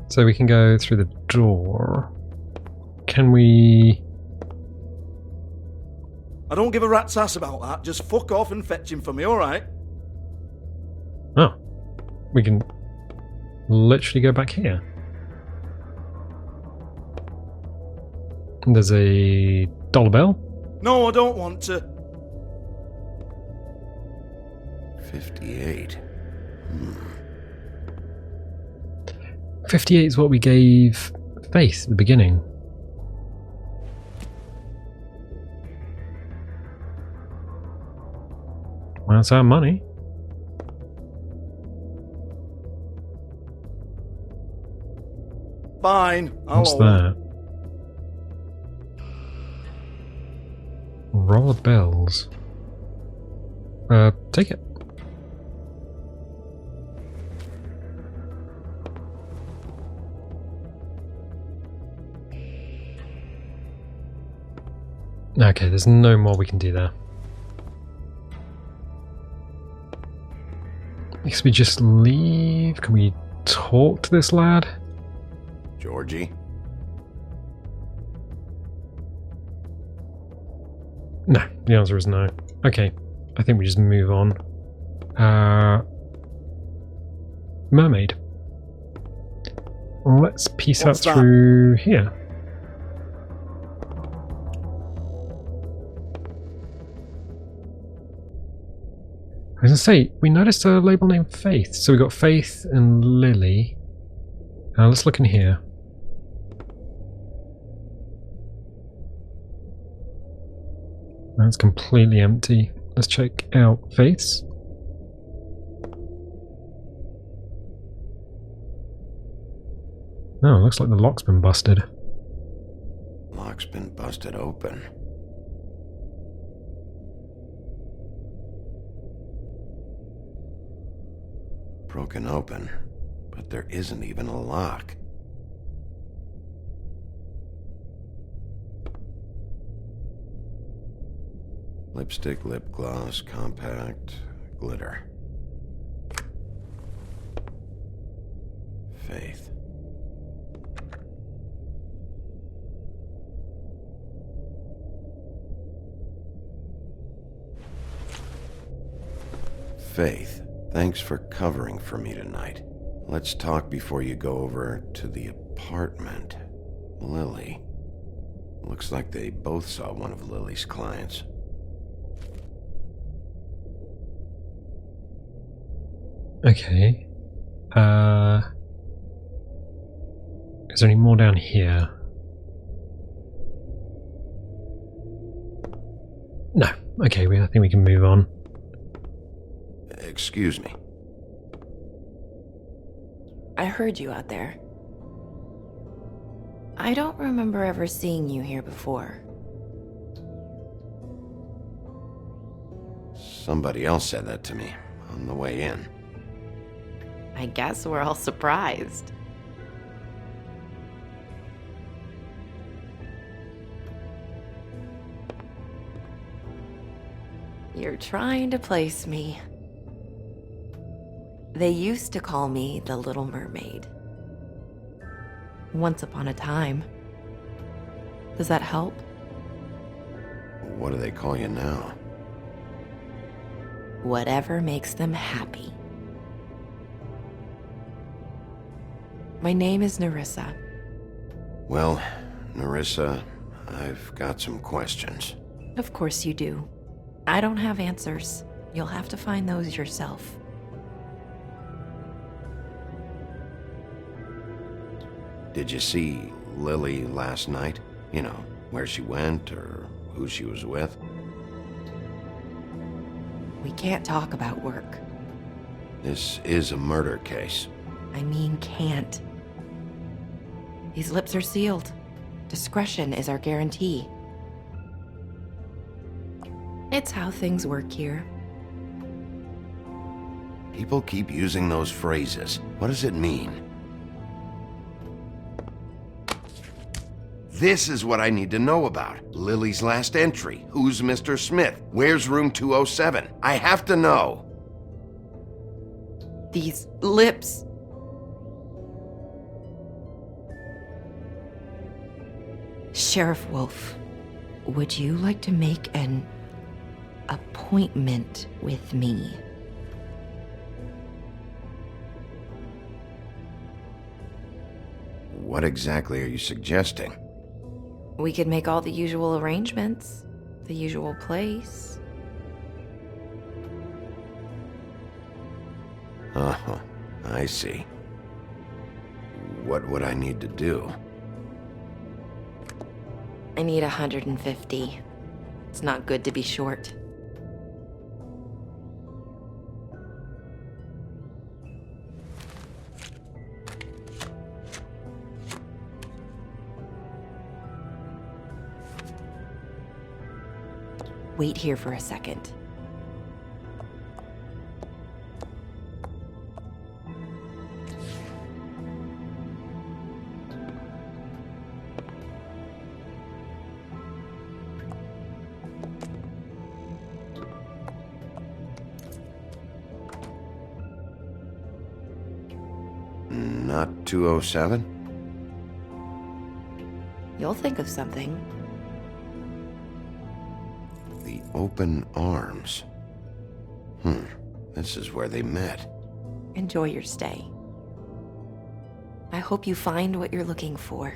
So we can go through the door. Can we... I don't give a rat's ass about that. Just fuck off and fetch him for me, alright? Oh. We can literally go back here. And there's a dollar bill. No, I don't want to. 58. 58 is what we gave Faith at the beginning. Well, that's our money. Fine. What's that? Roll of bells. Take it. Okay, there's no more we can do there. guess we just leave. Can we talk to this lad? Georgie? No, the answer is no. Okay, I think we just move on. Mermaid. Let's piece out through here. I was gonna say, we noticed a label named Faith. So we got Faith and Lily. Let's look in here. That's completely empty. Let's check out Faith's. Oh, looks like the lock's been busted. Lock's been busted open. Broken open, but there isn't even a lock. Lipstick, lip gloss, compact, glitter. Faith. Faith, thanks for covering for me tonight. Let's talk before you go over to the apartment. Lily. Looks like they both saw one of Lily's clients. Okay. Is there any more down here? No. Okay, I think we can move on. Excuse me. I heard you out there. I don't remember ever seeing you here before. Somebody else said that to me on the way in. I guess we're all surprised. You're trying to place me. They used to call me the Little Mermaid. Once upon a time. Does that help? What do they call you now? Whatever makes them happy. My name is Nerissa. Well, Nerissa, I've got some questions. Of course you do. I don't have answers. You'll have to find those yourself. Did you see Lily last night? You know, where she went or who she was with? We can't talk about work. This is a murder case. I mean, can't. These lips are sealed. Discretion is our guarantee. It's how things work here. People keep using those phrases. What does it mean? This is what I need to know about. Lily's last entry. Who's Mr. Smith? Where's room 207? I have to know. These lips. Sheriff Wolf, would you like to make an appointment with me? What exactly are you suggesting? We could make all the usual arrangements. The usual place. Oh, I see. What would I need to do? I need 150. It's not good to be short. Wait here for a second. 4207? You'll think of something. The Open Arms. This is where they met. Enjoy your stay. I hope you find what you're looking for.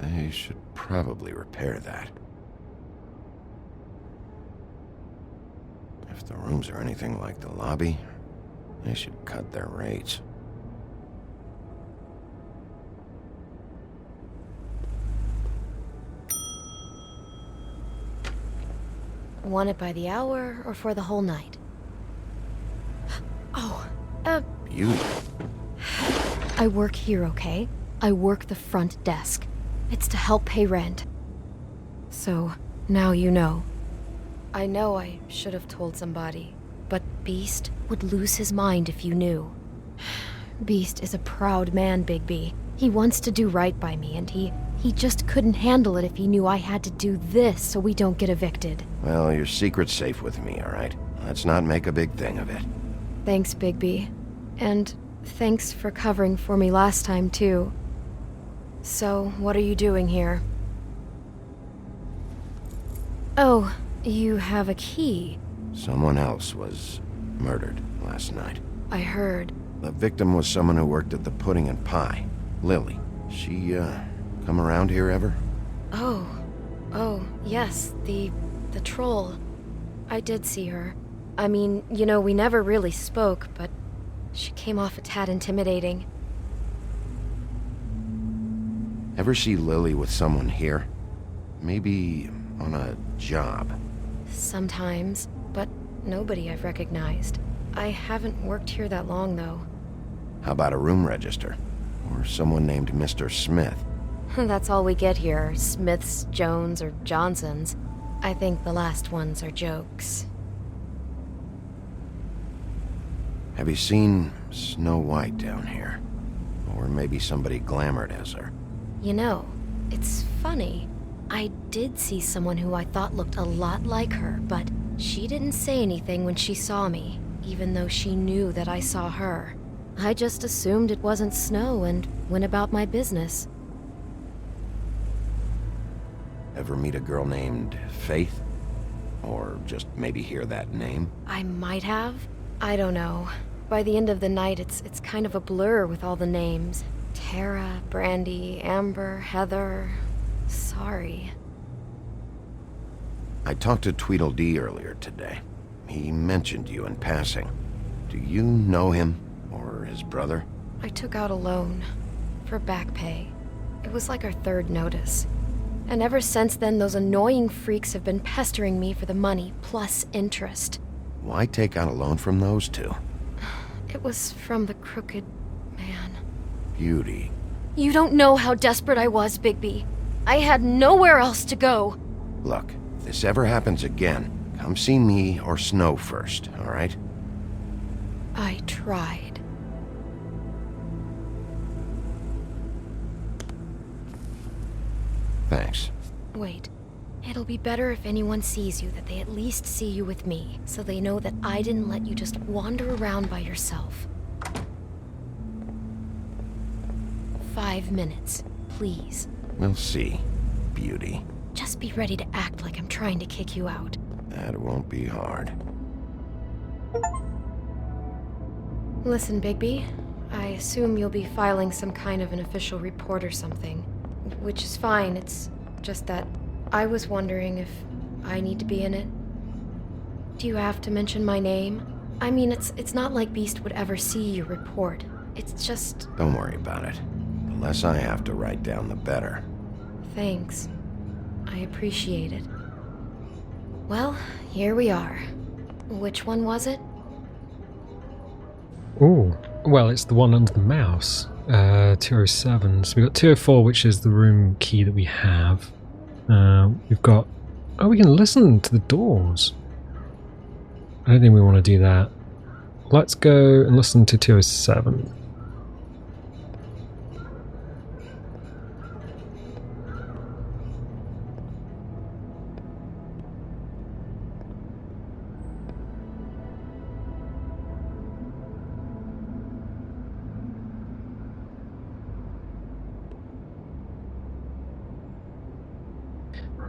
They should probably repair that. If the rooms are anything like the lobby, they should cut their rates. Want it by the hour or for the whole night? Oh, Beauty. I work here, okay? I work the front desk. It's to help pay rent. So, now you know. I know I should have told somebody, but Beast would lose his mind if you knew. Beast is a proud man, Bigby. He wants to do right by me, and he just couldn't handle it if he knew I had to do this so we don't get evicted. Well, your secret's safe with me, all right? Let's not make a big thing of it. Thanks, Bigby. And thanks for covering for me last time, too. So, what are you doing here? Oh, you have a key. Someone else was murdered last night. I heard. The victim was someone who worked at the Pudding and Pie, Lily. She, come around here ever? Oh, yes, the troll. I did see her. I mean, you know, we never really spoke, but she came off a tad intimidating. Ever see Lily with someone here? Maybe on a job. Sometimes, but nobody I've recognized. I haven't worked here that long, though. How about a room register? Or someone named Mr. Smith? That's all we get here, Smiths, Jones, or Johnsons. I think the last ones are jokes. Have you seen Snow White down here? Or maybe somebody glamored as her? You know, it's funny. I did see someone who I thought looked a lot like her, but she didn't say anything when she saw me, even though she knew that I saw her. I just assumed it wasn't Snow and went about my business. Ever meet a girl named Faith? Or just maybe hear that name? I might have. I don't know. By the end of the night, it's kind of a blur with all the names. Tara, Brandy, Amber, Heather... Sorry. I talked to Tweedledee earlier today. He mentioned you in passing. Do you know him? Or his brother? I took out a loan. For back pay. It was like our third notice. And ever since then, those annoying freaks have been pestering me for the money, plus interest. Why take out a loan from those two? It was from the crooked man. Beauty. You don't know how desperate I was, Bigby. I had nowhere else to go. Look, if this ever happens again, come see me or Snow first, all right? I tried. Thanks. Wait. It'll be better if anyone sees you that they at least see you with me, so they know that I didn't let you just wander around by yourself. 5 minutes, please. We'll see, beauty. Just be ready to act like I'm trying to kick you out. That won't be hard. Listen, Bigby, I assume you'll be filing some kind of an official report or something. Which is fine, it's just that I was wondering if I need to be in it. Do you have to mention my name? I mean, it's not like Beast would ever see your report. It's just... Don't worry about it. The less I have to write down, the better. Thanks. I appreciate it. Well, here we are. Which one was it? Ooh, well, it's the one under the mouse. 207. So we've got 204, which is the room key that we have. We've got... Oh, we can listen to the doors. I don't think we want to do that. Let's go and listen to 207.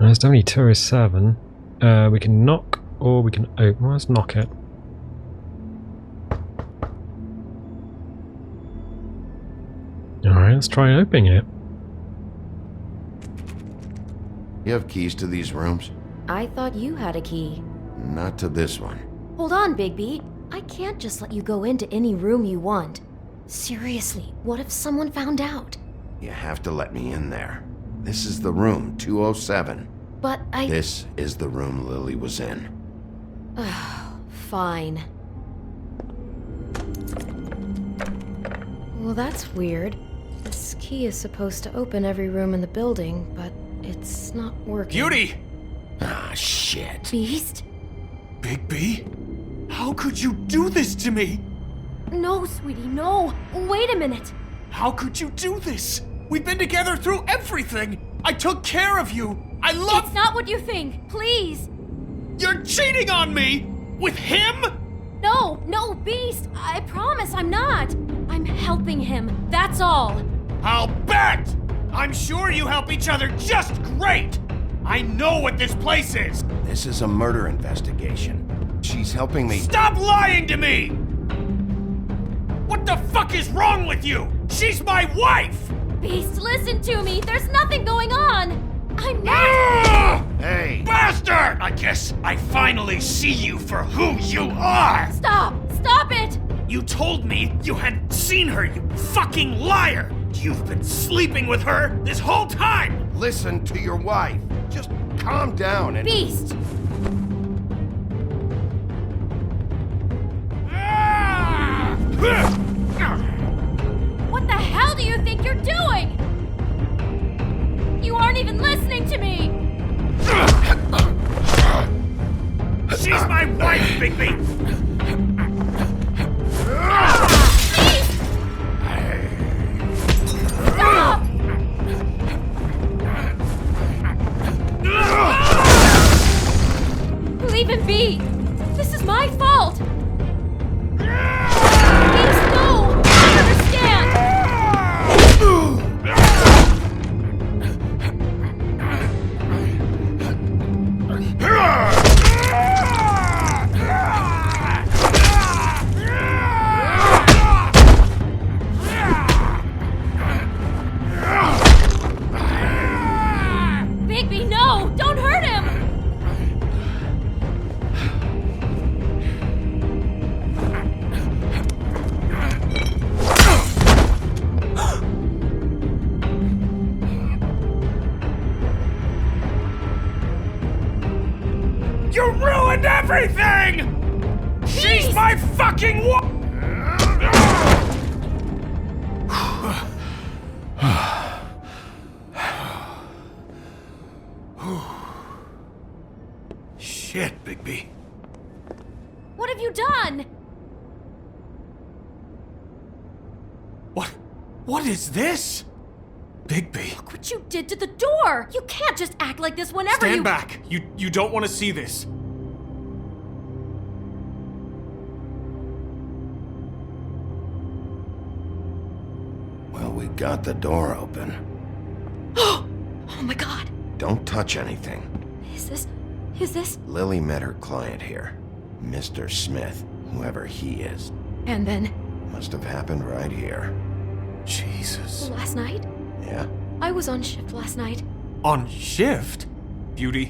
There's definitely 207. We can knock or we can open. Well, let's knock it. Alright, let's try opening it. You have keys to these rooms? I thought you had a key. Not to this one. Hold on, Bigby. I can't just let you go into any room you want. Seriously, what if someone found out? You have to let me in there. This is the room, 207. But I... This is the room Lily was in. Fine. Well, that's weird. This key is supposed to open every room in the building, but it's not working. Beauty! Ah, shit. Beast? Bigby? How could you do this to me? No, sweetie, no. Wait a minute. How could you do this? We've been together through everything. I took care of you. I love... It's not what you think. Please. You're cheating on me! With him? No, Beast. I promise I'm not. I'm helping him. That's all. I'll bet! I'm sure you help each other just great! I know what this place is! This is a murder investigation. She's helping me... Stop lying to me! What the fuck is wrong with you? She's my wife! Beast, listen to me. There's nothing going on. I'm not... Hey! Bastard! I guess I finally see you for who you are! Stop! Stop it! You told me you had seen her, you fucking liar! You've been sleeping with her this whole time! Listen to your wife. Just calm down and... Beast! What the hell do you think you're doing? You aren't even listening to me! She's my wife, Bigby! Beast! Stop! Leave him be! This is my fault! Beast, no! I understand! Bigby, no! Don't hurt him! You ruined everything! She's my fucking wife! Shit, Bigby. What have you done? What is this? Bigby. Look what you did to the door! You can't just act like this whenever Stand back! You don't want to see this. Well, we got the door open. Oh my god. Don't touch anything. Is this? Lily met her client here. Mr. Smith, whoever he is. And then? Must have happened right here. Jesus. Last night? Yeah? I was on shift last night. On shift? Beauty,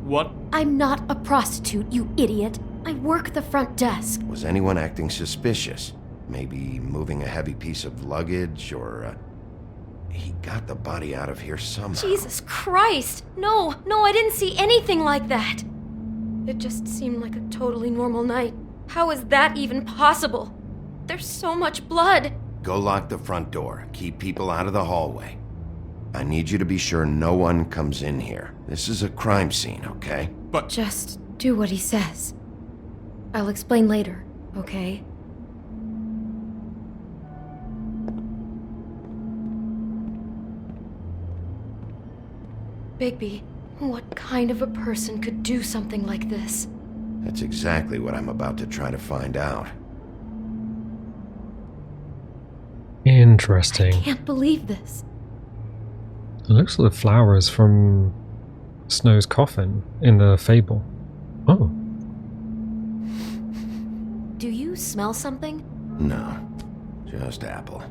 what? I'm not a prostitute, you idiot. I work the front desk. Was anyone acting suspicious? Maybe moving a heavy piece of luggage, or, he got the body out of here somehow. Jesus Christ! No, I didn't see anything like that. It just seemed like a totally normal night. How is that even possible? There's so much blood. Go lock the front door. Keep people out of the hallway. I need you to be sure no one comes in here. This is a crime scene, okay? But just do what he says. I'll explain later, okay? Bigby, what kind of a person could do something like this? That's exactly what I'm about to try to find out. Interesting. I can't believe this. It looks like the flowers from Snow's coffin in the fable. Oh. Do you smell something? No, just apple.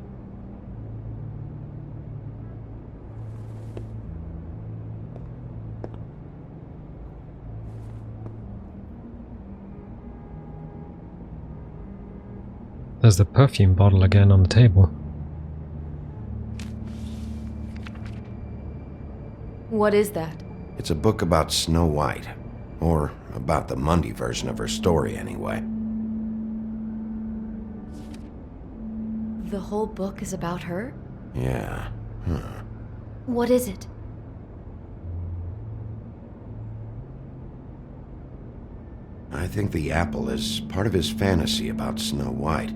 There's the perfume bottle again on the table. What is that? It's a book about Snow White. Or about the Mundy version of her story, anyway. The whole book is about her? Yeah. What is it? I think the apple is part of his fantasy about Snow White.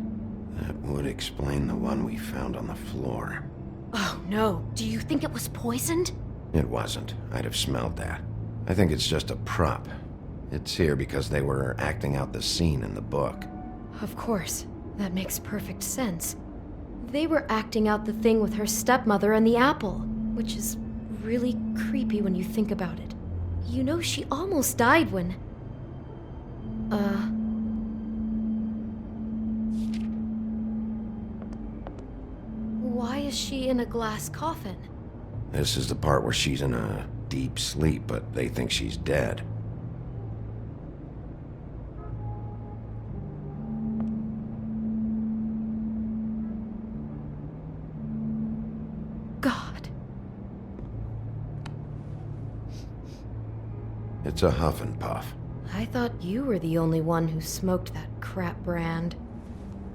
That would explain the one we found on the floor. Oh no, do you think it was poisoned? It wasn't. I'd have smelled that. I think it's just a prop. It's here because they were acting out the scene in the book. Of course. That makes perfect sense. They were acting out the thing with her stepmother and the apple, which is really creepy when you think about it. You know, she almost died when... Why is she in a glass coffin? This is the part where she's in a deep sleep, but they think she's dead. God. It's a huff and puff. I thought you were the only one who smoked that crap brand.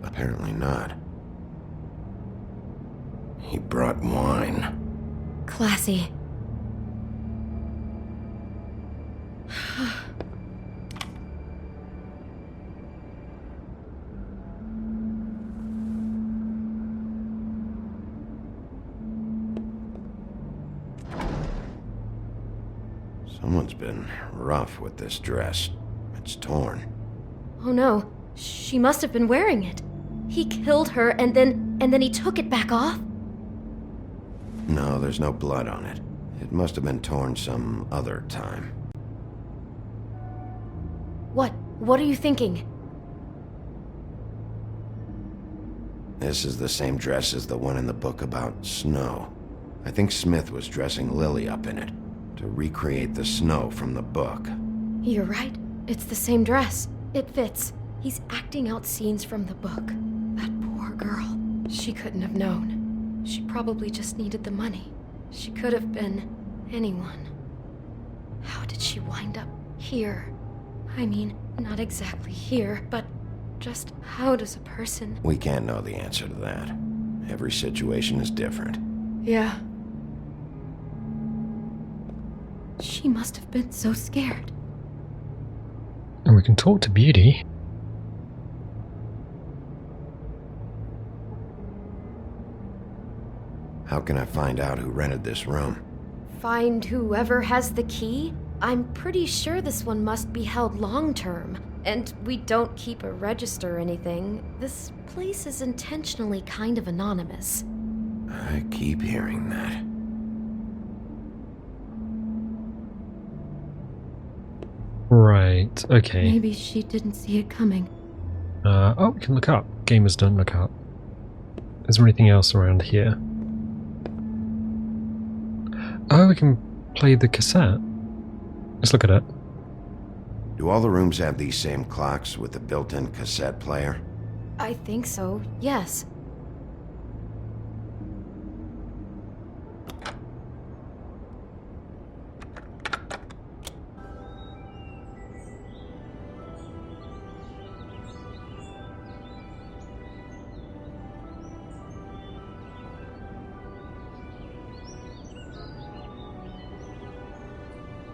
Apparently not. He brought wine. Classy. Someone's been rough with this dress. It's torn. Oh no, she must have been wearing it. He killed her and then he took it back off? No, there's no blood on it. It must have been torn some other time. What are you thinking? This is the same dress as the one in the book about snow. I think Smith was dressing Lily up in it to recreate the snow from the book. You're right. It's the same dress. It fits. He's acting out scenes from the book. That poor girl. She couldn't have known. She probably just needed the money. She could have been anyone. How did she wind up here? I mean, not exactly here, but just how does a person... We can't know the answer to that. Every situation is different. Yeah. She must have been so scared. And we can talk to Beauty. How can I find out who rented this room? Find whoever has the key? I'm pretty sure this one must be held long-term. And we don't keep a register or anything. This place is intentionally kind of anonymous. I keep hearing that. Right, okay. Maybe she didn't see it coming. Oh, we can look up. Gamers don't look up. Is there anything else around here? Oh, we can play the cassette. Let's look at it. Do all the rooms have these same clocks with the built-in cassette player? I think so, yes.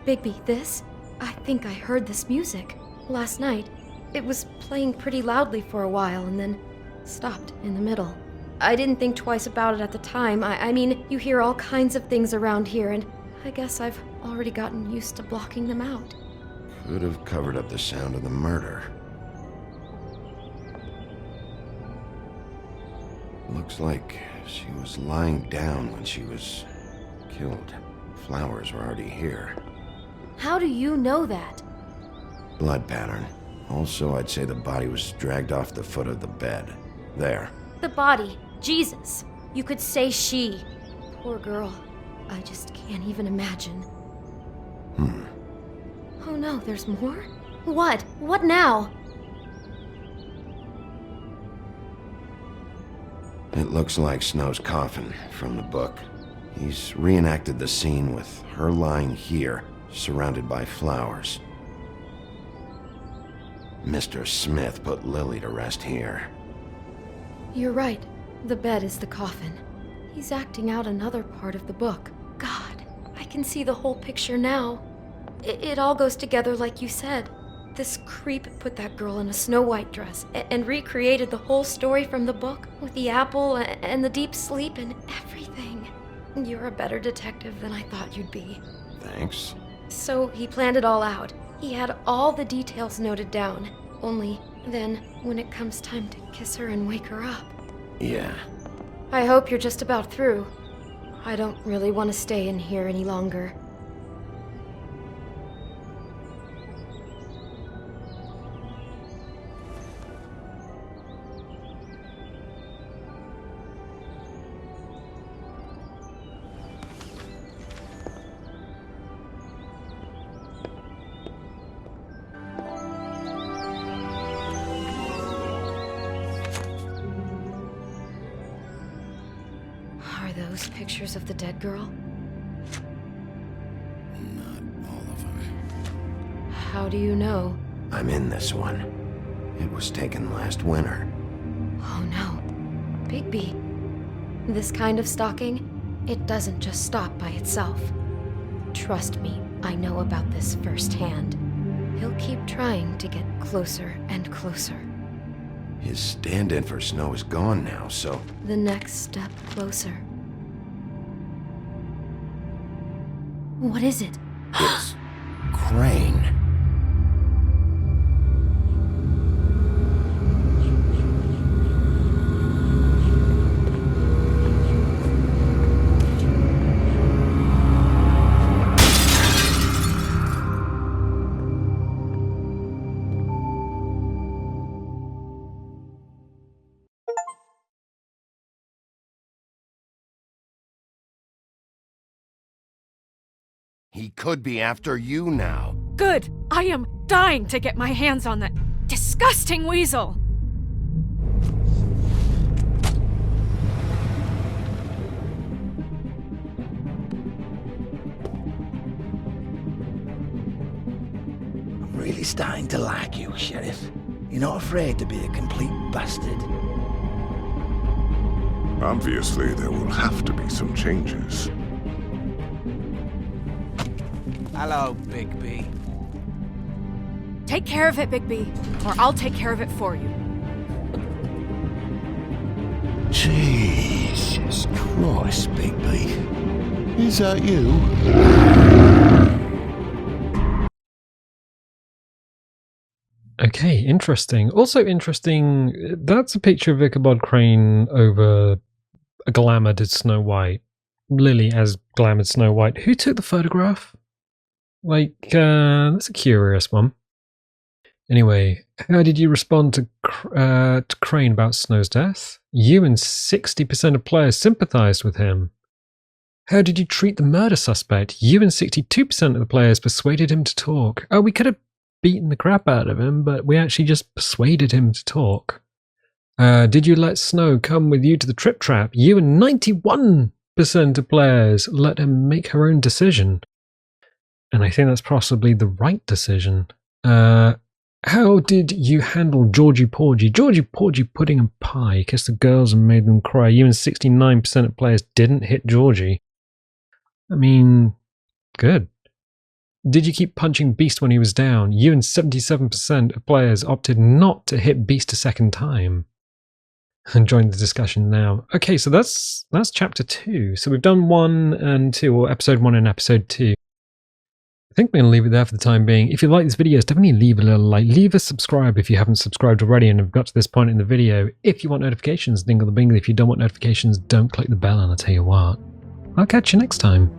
Bigby, this? I think I heard this music last night. It was playing pretty loudly for a while and then stopped in the middle. I didn't think twice about it at the time. I mean, you hear all kinds of things around here, and I guess I've already gotten used to blocking them out. Could have covered up the sound of the murder. Looks like she was lying down when she was killed. Flowers were already here. How do you know that? Blood pattern. Also, I'd say the body was dragged off the foot of the bed. There. The body. Jesus. You could say she. Poor girl. I just can't even imagine. Oh no, there's more? What? What now? It looks like Snow's coffin from the book. He's reenacted the scene with her lying here, surrounded by flowers. Mr. Smith put Lily to rest here. You're right. The bed is the coffin. He's acting out another part of the book. God, I can see the whole picture now. It all goes together like you said. This creep put that girl in a Snow White dress and recreated the whole story from the book with the apple and the deep sleep and everything. You're a better detective than I thought you'd be. Thanks. So he planned it all out. He had all the details noted down. Only then, when it comes time to kiss her and wake her up. Yeah. I hope you're just about through. I don't really want to stay in here any longer. Are those pictures of the dead girl? Not all of them. How do you know? I'm in this one. It was taken last winter. Oh no. Bigby. This kind of stalking, it doesn't just stop by itself. Trust me, I know about this firsthand. He'll keep trying to get closer and closer. His stand-in for Snow is gone now, so... The next step closer. What is it? It's... Crane. He could be after you now. Good! I am dying to get my hands on that disgusting weasel! I'm really starting to like you, Sheriff. You're not afraid to be a complete bastard. Obviously, there will have to be some changes. Hello, Bigby. Take care of it, Bigby, or I'll take care of it for you. Jesus Christ, Bigby. Is that you? Okay, interesting. Also interesting, that's a picture of Ichabod Crane over glamoured as Snow White. Lily as glamoured Snow White. Who took the photograph? Like, that's a curious one. Anyway, how did you respond to Crane about Snow's death? You and 60% of players sympathised with him. How did you treat the murder suspect? You and 62% of the players persuaded him to talk. Oh, we could have beaten the crap out of him, but we actually just persuaded him to talk. Did you let Snow come with you to the Trip Trap? You and 91% of players let her make her own decision. And I think that's possibly the right decision. How did you handle Georgie Porgy? Georgie Porgy pudding and pie kissed the girls and made them cry. You and 69% of players didn't hit Georgie. I mean, good. Did you keep punching Beast when he was down? You and 77% of players opted not to hit Beast a second time. And join the discussion now. Okay, so that's chapter 2. So we've done 1 and 2, or episode 1 and episode 2. I think we're going to leave it there for the time being. If you like these videos, definitely leave a little like. Leave a subscribe if you haven't subscribed already and have got to this point in the video. If you want notifications, dingle the bingle. If you don't want notifications, don't click the bell, and I'll tell you what. I'll catch you next time.